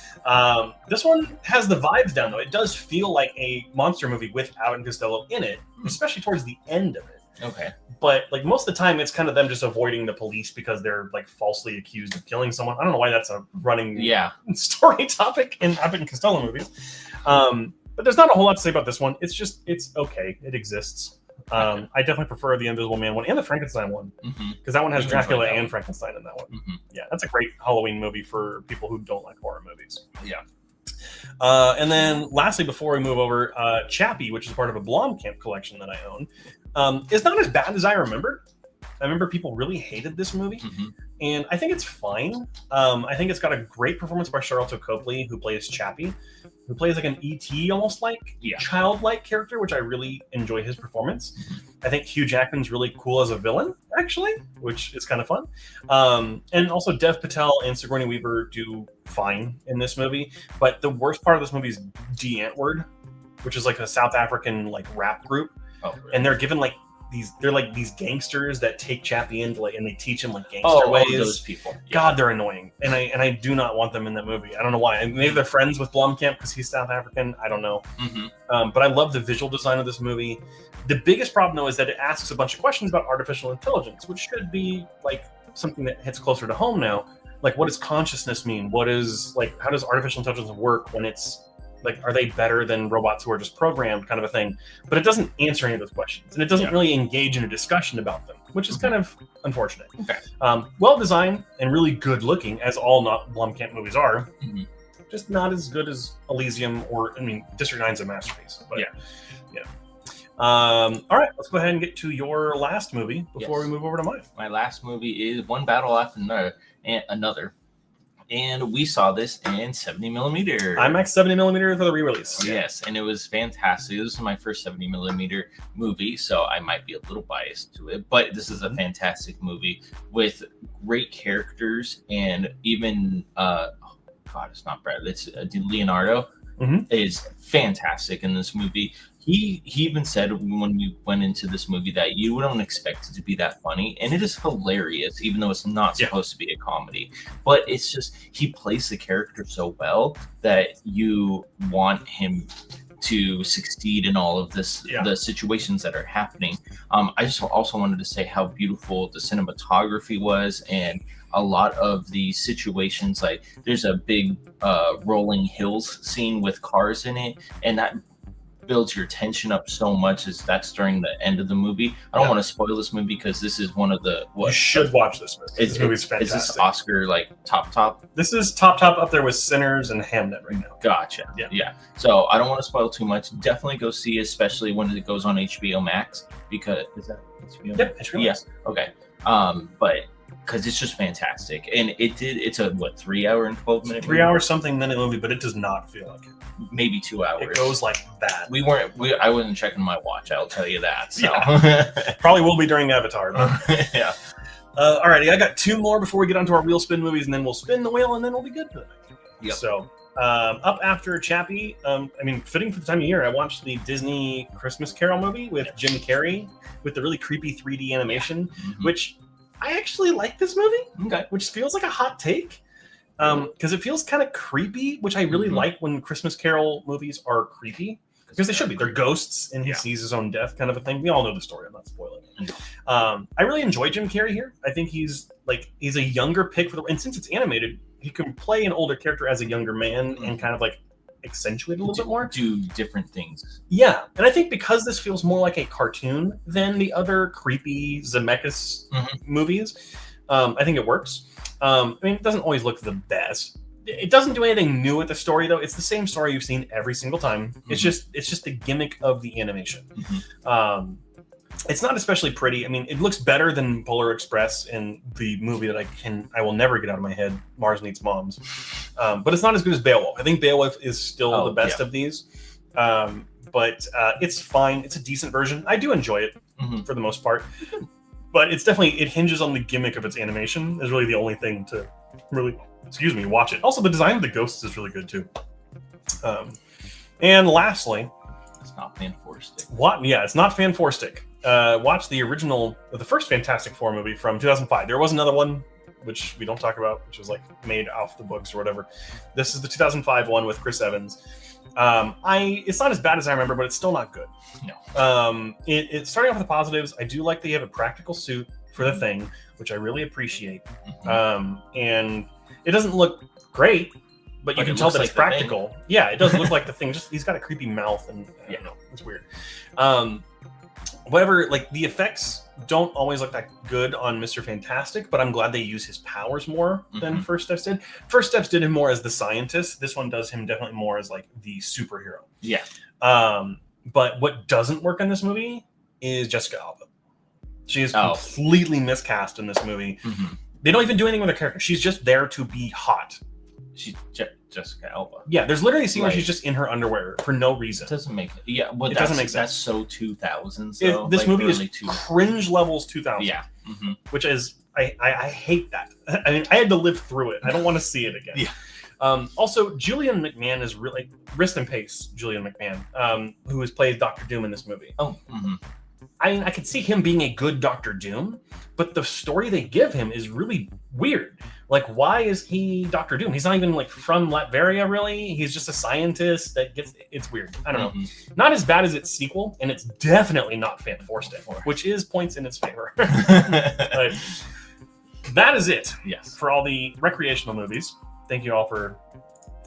This one has the vibes down though. It does feel like a monster movie with Abbott and Costello in it, especially towards the end of it. Okay. But like most of the time, it's kind of them just avoiding the police because they're like falsely accused of killing someone. I don't know why that's a running story topic in Abbott and Costello movies. But there's not a whole lot to say about this one. It's okay. It exists. I definitely prefer the Invisible Man one and the Frankenstein one because that one has Dracula and Frankenstein in that one. Yeah, that's a great Halloween movie for people who don't like horror movies. Yeah. And then lastly, before we move over, Chappie, which is part of a Blomkamp collection that I own, is not as bad as I remembered. I remember people really hated this movie, and I think it's fine. I think it's got a great performance by Charlton Copley, who plays Chappie, who plays like an E.T. almost like childlike character, which I really enjoy his performance. I think Hugh Jackman's really cool as a villain, actually, which is kind of fun. And also Dev Patel and Sigourney Weaver do fine in this movie. But the worst part of this movie is D Antwoord, which is like a South African like rap group. Oh, really? And they're given like they're like these gangsters that take Chappie into like, and they teach him like gangster ways. Those people. Yeah. God, they're annoying, and I do not want them in that movie. I don't know why. Maybe they're friends with Blomkamp because he's South African. I don't know. But I love the visual design of this movie. The biggest problem though is that it asks a bunch of questions about artificial intelligence, which should be like something that hits closer to home now. Like, what does consciousness mean? What is like? How does artificial intelligence work when it's like, are they better than robots who are just programmed, kind of a thing? But it doesn't answer any of those questions, and it doesn't really engage in a discussion about them, which is kind of unfortunate. Okay. Well designed and really good looking, as all not Blomkamp movies are. Just not as good as Elysium or, I mean, District 9's a masterpiece. But yeah. All right, let's go ahead and get to your last movie before we move over to mine. My last movie is One Battle After Another. And we saw this in 70mm. IMAX 70mm for the re-release. Yes, and it was fantastic. This is my first 70mm movie, so I might be a little biased to it. But this is a fantastic movie with great characters, and even it's not Brad. It's Leonardo is fantastic in this movie. He even said when we went into this movie that you don't expect it to be that funny, and it is hilarious, even though it's not supposed to be a comedy. But it's just he plays the character so well that you want him to succeed in all of this, the situations that are happening. I just also wanted to say how beautiful the cinematography was, and a lot of the situations, like there's a big rolling hills scene with cars in it, and that builds your tension up so much as that's during the end of the movie. I don't want to spoil this movie because this is one of the you should watch this movie. This movie's fantastic. Is this Oscar like top? This is top up there with Sinners and Hamnet right now. Gotcha. Yeah. So I don't want to spoil too much. Definitely go see it, especially when it goes on HBO Max, because is that HBO? Yep, HBO Max. Yes. Okay. But because it's just fantastic, and it's a 3 hour and 12 minute 3 hours something minute movie, but it does not feel like it. Maybe 2 hours. It goes like that. I wasn't checking my watch, I'll tell you that. So probably will be during Avatar. But yeah. Alrighty, I got two more before we get onto our wheel spin movies, and then we'll spin the wheel, and then we'll be good for the night. So Up after Chappie, I mean, fitting for the time of year, I watched the Disney Christmas Carol movie with Jim Carrey with the really creepy 3D animation, which I actually like this movie, which feels like a hot take. Because it feels kind of creepy, which I really like when Christmas Carol movies are creepy. Because they should be. They're ghosts, and he sees his own death, kind of a thing. We all know the story. I'm not spoiling it. I really enjoy Jim Carrey here. I think he's a younger pick for the. And since it's animated, he can play an older character as a younger man and kind of like accentuate a little bit more. Do different things. Yeah, and I think because this feels more like a cartoon than the other creepy Zemeckis movies, I think it works. I mean, it doesn't always look the best. It doesn't do anything new with the story, though. It's the same story you've seen every single time. It's just the gimmick of the animation. It's not especially pretty. I mean, it looks better than Polar Express in the movie that I will never get out of my head, Mars Needs Moms. But it's not as good as Beowulf. I think Beowulf is still the best of these. But it's fine. It's a decent version. I do enjoy it for the most part. But it's definitely, it hinges on the gimmick of its animation is really the only thing to really, watch it. Also, the design of the ghosts is really good too. And lastly, it's not Fan Four Stick. It's not Fan Four Stick. Watch the first Fantastic Four movie from 2005. There was another one, which we don't talk about, which was like made off the books or whatever. This is the 2005 one with Chris Evans. It's not as bad as I remember, but it's still not good. No. It's starting off with the positives. I do like that you have a practical suit for the Thing, which I really appreciate. And it doesn't look great, but you can tell that it's practical. Yeah, it does look like the Thing. Just he's got a creepy mouth, and I don't know, it's weird. However, like the effects don't always look that good on Mr. Fantastic, but I'm glad they use his powers more than First Steps did. First Steps did him more as the scientist. This one does him definitely more as like the superhero. Yeah. But what doesn't work in this movie is Jessica Alba. She is completely miscast in this movie. They don't even do anything with her character. She's just there to be hot. She's Jessica Alba. Yeah, there's literally a scene where she's just in her underwear for no reason. It doesn't make it doesn't make sense. That's so 2000s. This movie is cringe levels 2000. Yeah, which is I hate that. I mean, I had to live through it. I don't want to see it again. Yeah. Also, Julian McMahon is really rest in peace. Julian McMahon, who has played Doctor Doom in this movie. I mean, I could see him being a good Doctor Doom, but the story they give him is really weird. Like, why is he Doctor Doom? He's not even like from Latveria, really. He's just a scientist it's weird. I don't know. Not as bad as its sequel, and it's definitely not Fan Four Stick, which is points in its favor. But that is it. Yes. For all the recreational movies. Thank you all for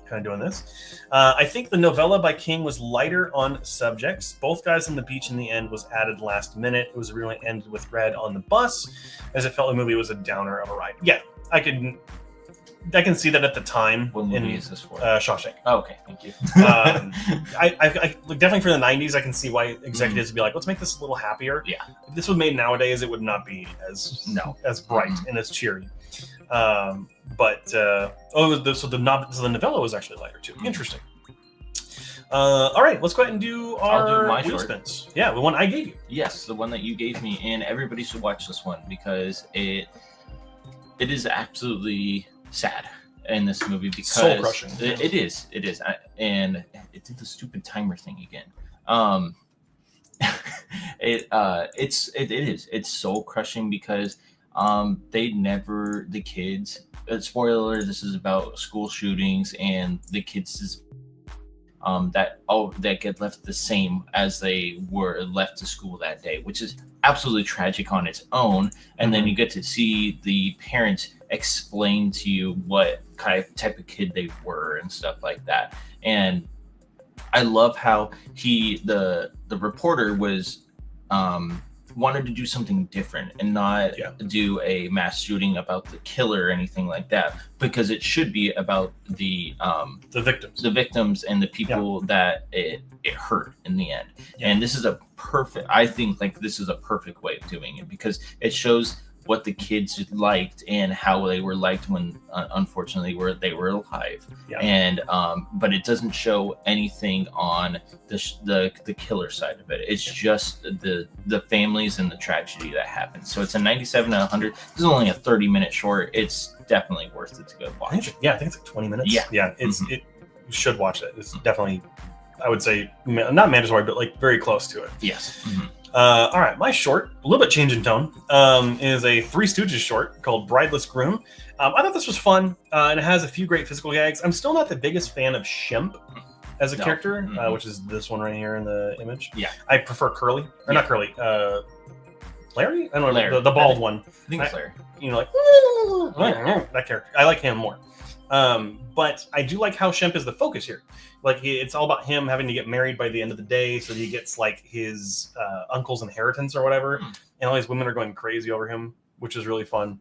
kind of doing this. I think the novella by King was lighter on subjects. Both Guys on the Beach in the end was added last minute. It was really ended with Red on the bus, as it felt the movie was a downer of a ride. Yeah, I can see that at the time. What movie is this for? Shawshank. Oh, okay, thank you. I definitely for the 90s, I can see why executives would be like, let's make this a little happier. Yeah. If this was made nowadays, it would not be as bright and as cheery. So the novella was actually lighter too. Interesting. All right, let's go ahead and do our wheel spins. Yeah, the one I gave you. Yes, the one that you gave me, and everybody should watch this one because it is absolutely sad in this movie because soul crushing. It is, and it did the stupid timer thing again. It's soul crushing because the kids. Spoiler: this is about school shootings and the kids that get left the same as they were left to school that day, which is absolutely tragic on its own. And then you get to see the parents explain to you what type of kid they were and stuff like that. And I love how the reporter was wanted to do something different and not do a mass shooting about the killer or anything like that, because it should be about the victims and the people that it hurt in the end. And this is I think this is a perfect way of doing it because it shows what the kids liked and how they were liked when unfortunately they were alive. And but it doesn't show anything on the killer side of it. It's just the families and the tragedy that happened. So it's a 97 out of 100. This is only a 30-minute short. It's definitely worth it to go watch. I think it's like 20 minutes. Yeah. It's should watch it. It's definitely, I would say, not mandatory, but like very close to it. Yes. All right, my short, a little bit change in tone, is a Three Stooges short called Brideless Groom. I thought this was fun, and it has a few great physical gags. I'm still not the biggest fan of Shemp as a character, which is this one right here in the image. Yeah. I prefer Curly, or not Curly, Larry? I don't know, Larry. the bald one. I think it's Larry. You know, like, that character. I like him more. But I do like how Shemp is the focus here. Like, it's all about him having to get married by the end of the day, so he gets like his uncle's inheritance or whatever, and all these women are going crazy over him, which is really fun.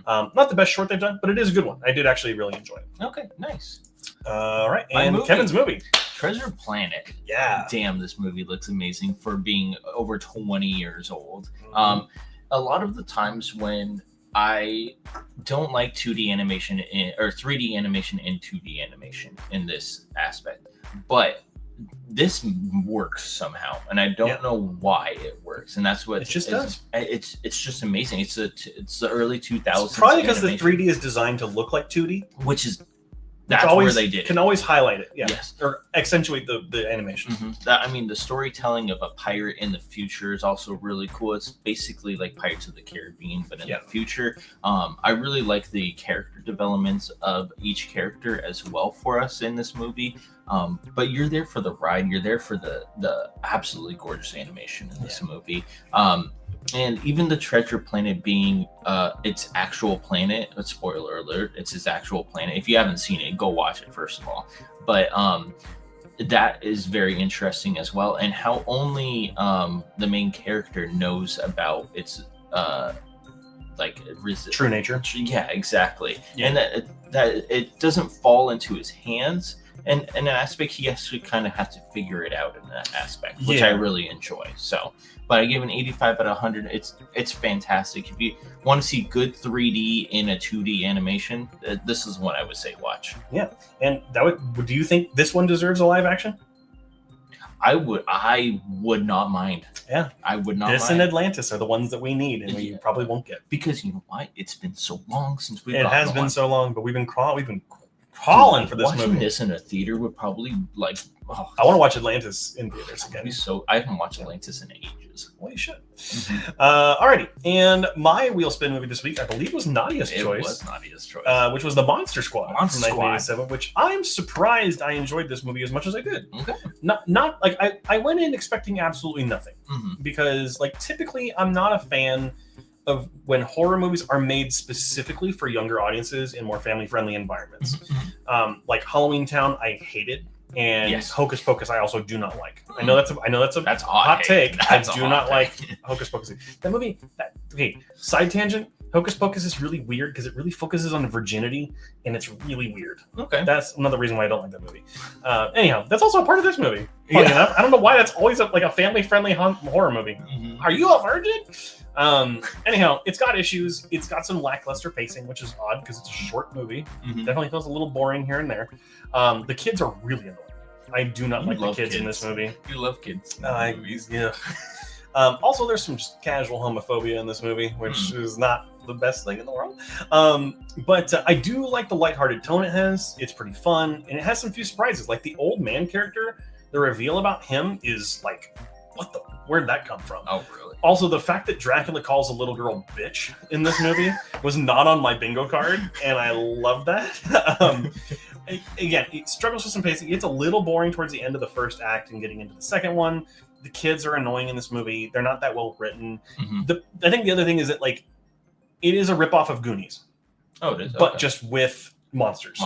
Not the best short they've done, but it is a good one. I did actually really enjoy it. Okay, nice. All right, and Kevin's movie, Treasure Planet. Yeah, damn, this movie looks amazing for being over 20 years old. A lot of the times when I don't like 2D animation or 3D animation in 2D animation in this aspect, but this works somehow, and I don't know why it works, and that's what it just does. It's just amazing. It's the early 2000s. It's probably because the 3D is designed to look like 2D, which is that's where they did. Can always highlight it, yes, or accentuate the animation. I mean, the storytelling of a pirate in the future is also really cool. It's basically like Pirates of the Caribbean, but in the future. I really like the character developments of each character as well for us in this movie. But you're there for the ride. You're there for the absolutely gorgeous animation in this movie. And even the Treasure Planet being its actual planet, spoiler alert, it's his actual planet. If you haven't seen it, go watch it first of all. But that is very interesting as well. And how only the main character knows about its true nature. Yeah, exactly. Yeah. And that it doesn't fall into his hands. And in an aspect, he has to kind of have to figure it out in that aspect, which I really enjoy. So, but I give an 85 out of 100. It's fantastic. If you want to see good 3D in a 2D animation, this is what I would say watch. Yeah, and do you think this one deserves a live action? I would not mind. Yeah, I would not. This and Atlantis are the ones that we need, and we probably won't get, because you know why? It's been so long since we've. It has been so long, but we've been calling for this movie. Watching this in a theater would probably like. Oh, I want to watch Atlantis in theaters again. So I haven't watched Atlantis in ages. Well, you should. Alrighty, and my wheel spin movie this week, I believe, was Nadia's choice. It was Nadia's choice, which was the Monster Squad from 1987. Which I'm surprised I enjoyed this movie as much as I did. Okay. Not like I went in expecting absolutely nothing, because like typically I'm not a fan of when horror movies are made specifically for younger audiences in more family-friendly environments. Like Halloween Town, I hated, and Hocus Pocus, I also do not like. I know that's a hot take. I do not like Hocus Pocus. That movie. Side tangent. Hocus Pocus is really weird because it really focuses on virginity, and it's really weird. Okay, that's another reason why I don't like that movie. Anyhow, that's also a part of this movie. Funny enough, I don't know why that's always like a family-friendly horror movie. Are you a virgin? Anyhow, it's got issues. It's got some lackluster pacing, which is odd because it's a short movie. Definitely feels a little boring here and there. The kids are really annoying. I do not like the kids in this movie. You love kids movies. Yeah. Also, there's some just casual homophobia in this movie, which is not the best thing in the world. But I do like the lighthearted tone it has. It's pretty fun, and it has some few surprises. Like the old man character, the reveal about him is like, where'd that come from? Oh, really? Also, the fact that Dracula calls a little girl bitch in this movie was not on my bingo card, and I love that. Again, it struggles with some pacing. It's a little boring towards the end of the first act and getting into the second one. The kids are annoying in this movie. They're not that well written. I think the other thing is that like it is a ripoff of Goonies. Oh, it is. But just with monsters.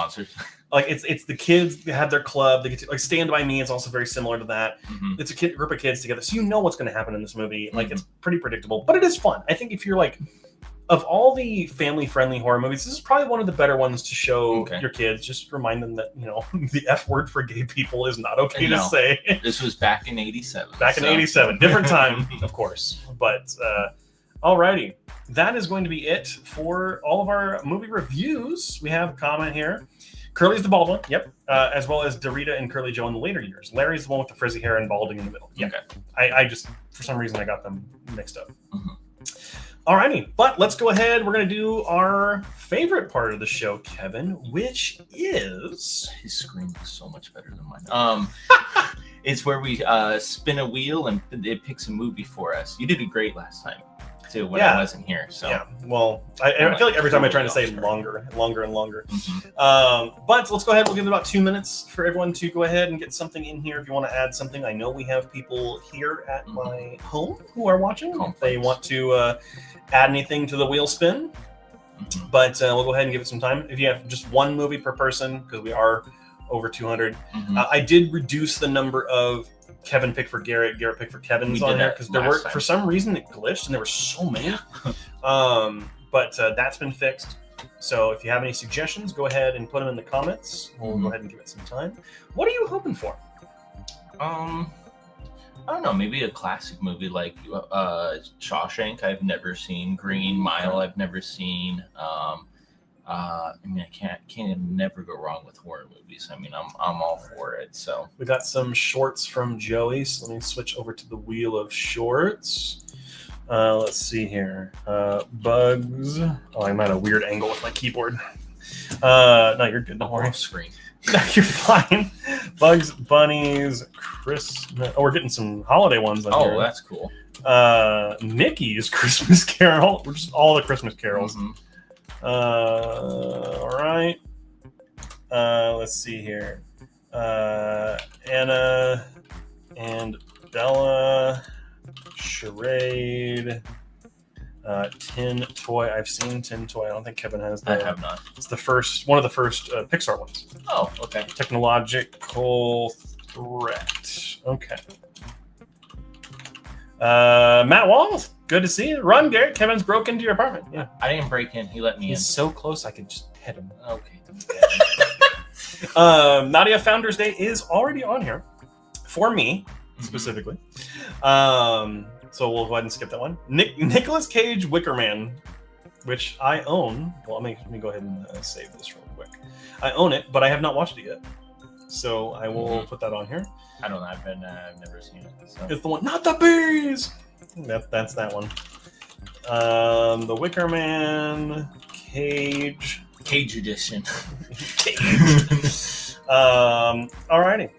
Like it's the kids that have their club. They get to, like Stand By Me is also very similar to that. It's a group of kids together, so you know what's going to happen in this movie. Like it's pretty predictable, but it is fun. I think if you're like, of all the family-friendly horror movies, this is probably one of the better ones to show your kids. Just remind them that the F word for gay people is not okay to say. This was back in '87. In '87, different time, of course. But alrighty, that is going to be it for all of our movie reviews. We have a comment here. Curly's the bald one, yep. As well as Dorita and Curly Joe in the later years. Larry's the one with the frizzy hair and balding in the middle. Yeah. I just, for some reason, I got them mixed up. Alrighty, but let's go ahead. We're going to do our favorite part of the show, Kevin, which is... His screen looks so much better than mine. It's where we spin a wheel and it picks a movie for us. You did it great last time, too, when I wasn't here. So yeah, well, I feel like every time I try to say longer and longer. But let's go ahead. We'll give it about 2 minutes for everyone to go ahead and get something in here. If you want to add something, I know we have people here at my home who are watching. If they want to add anything to the wheel spin. But we'll go ahead and give it some time. If you have just one movie per person, because we are over 200, I did reduce the number of Kevin picked for Garrett picked for Kevin's on there, because there were, for some reason, it glitched and there were so many. But that's been fixed. So if you have any suggestions, go ahead and put them in the comments. We'll go ahead and give it some time. What are you hoping for? I don't know, maybe a classic movie like Shawshank I've never seen, Green Mile I've never seen. I mean, I can't never go wrong with horror movies. I mean, I'm all for it. So we got some shorts from Joey. So let me switch over to the wheel of shorts. Let's see here. Bugs. Oh, I'm at a weird angle with my keyboard. No, you're good. Don't worry. Screen. No, you're fine. Bugs, bunnies, Christmas. Oh, we're getting some holiday ones on here. Oh, that's cool. Mickey's Christmas Carol. We're just all the Christmas carols. All right. Let's see here. Anna and Bella, Charade, Tin Toy. I've seen Tin Toy. I don't think Kevin has that. I have not. It's one of the first Pixar ones. Oh, okay. Technological Threat. Okay. Matt Walls, good to see you. Run, Garrett. Kevin's broke into your apartment. Yeah, I didn't break in. He let me in. He's so close, I could just pet him. Okay. Nadia Founders Day is already on here for me specifically. So we'll go ahead and skip that one. Nicolas Cage Wicker Man, which I own. Well, let me go ahead and save this real quick. I own it, but I have not watched it yet. So I will put that on here. I don't know. I've never seen it. So. It's the one, not the bees. That's that one. The Wicker Man, Cage edition. Cage. Alrighty.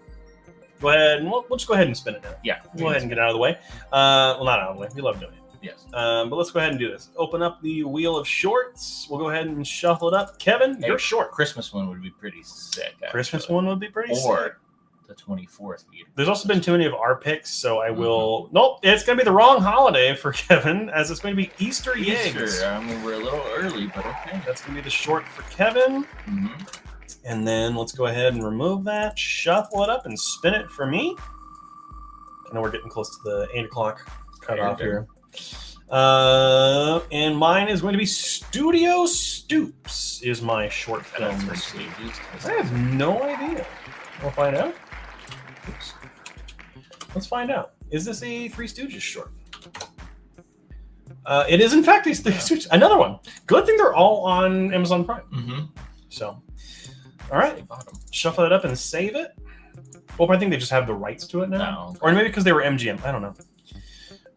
Go ahead and we'll just go ahead and spin it now. Yeah. Go ahead and get out of the way. Well, not out of the way. We love doing it. Yes. But let's go ahead and do this. Open up the wheel of shorts. We'll go ahead and shuffle it up. Kevin, you're short. Christmas one would be pretty sick. Actually. Christmas one would be pretty sick. Or the 24th. There's also been too many of our picks, so I will... Nope, it's going to be the wrong holiday for Kevin, as it's going to be Easter eggs. I mean, we're a little early, but okay. That's going to be the short for Kevin. And then let's go ahead and remove that, shuffle it up, and spin it for me. I know we're getting close to the 8 o'clock cutoff here. And mine is going to be Studio Stoops is my short film. I have no idea. We'll find out. Oops. Let's find out. Is this a Three Stooges short? It is, in fact, a Three Stooges. Another one. Good thing they're all on Amazon Prime. So, all right. Shuffle it up and save it. Well, I think they just have the rights to it now. Or maybe because they were MGM. I don't know.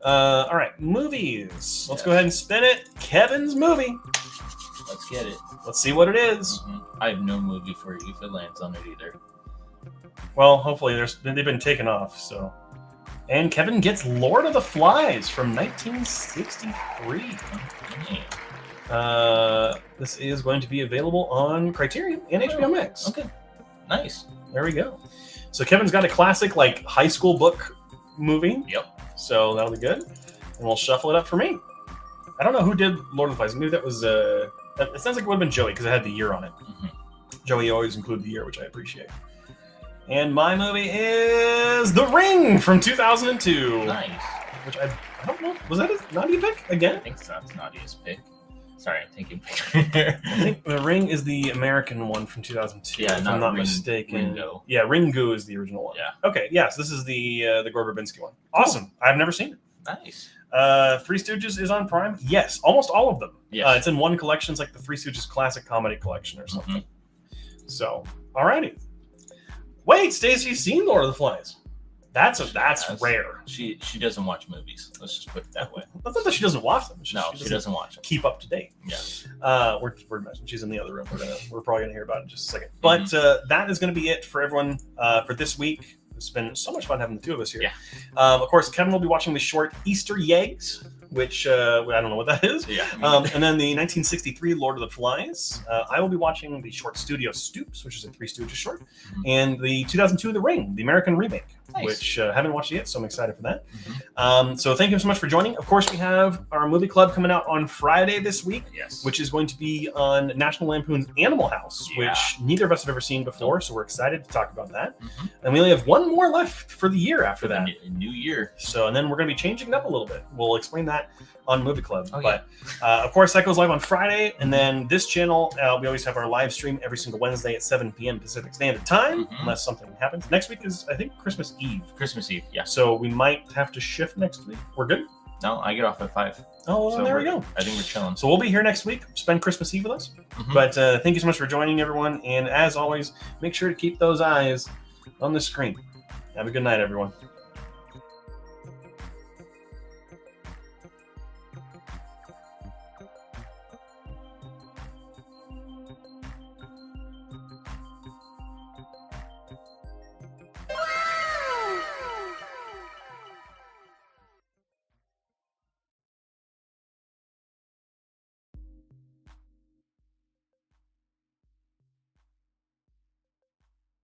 All right. Movies. Let's go ahead and spin it. Kevin's movie. Let's get it. Let's see what it is. I have no movie for you if it lands on it either. Well, hopefully they've been taken off. So, and Kevin gets Lord of the Flies from 1963. This is going to be available on Criterion and HBO Max. Okay, nice. There we go. So Kevin's got a classic like high school book movie. Yep. So that'll be good, and we'll shuffle it up for me. I don't know who did Lord of the Flies. Maybe that was it sounds like it would have been Joey because it had the year on it. Joey always included the year, which I appreciate. And my movie is The Ring from 2002. Nice. Which I don't know. Was that a Nadia pick again? I think so. That's Nadia's pick. Sorry, I'm thinking I think The Ring is the American one from 2002. Yeah, if I'm not mistaken. Ringo. Yeah, Ringu is the original one. Yeah. Okay. Yes, this is the Gore Verbinski one. Awesome. Cool. I've never seen it. Nice. Three Stooges is on Prime. Yes, almost all of them. Yes. It's in one collection. It's like the Three Stooges Classic Comedy Collection or something. So, alrighty. Wait, Stacey's seen Lord of the Flies. That's rare. She doesn't watch movies. Let's just put it that way. That's not that she doesn't watch them. She doesn't watch them. Keep up to date. Yeah. We're she's in the other room. We're probably gonna hear about it in just a second. But that is gonna be it for everyone for this week. It's been so much fun having the two of us here. Yeah. Of course, Kevin will be watching the short Easter Eggs, which I don't know what that is. Yeah. And then the 1963 Lord of the Flies. I will be watching the short Studio Stoops, which is a Three Stooges short, and the 2002 The Ring, the American remake, which I haven't watched yet, so I'm excited for that. So thank you so much for joining. Of course, we have our movie club coming out on Friday this week, which is going to be on National Lampoon's Animal House, which neither of us have ever seen before, so we're excited to talk about that. And we only have one more left for the year after that. New year. So, and then we're going to be changing it up a little bit. We'll explain that on Movie Club. But of course, that goes live on Friday. And then this channel, we always have our live stream every single Wednesday at 7 p.m. Pacific Standard Time, unless something happens. Next week is, I think, Christmas Eve. Christmas Eve, yeah. So we might have to shift next week. We're good? No, I get off at 5. Oh, well, so there we go. I think we're chilling. So we'll be here next week. Spend Christmas Eve with us. But thank you so much for joining, everyone. And as always, make sure to keep those eyes on the screen. Have a good night, everyone.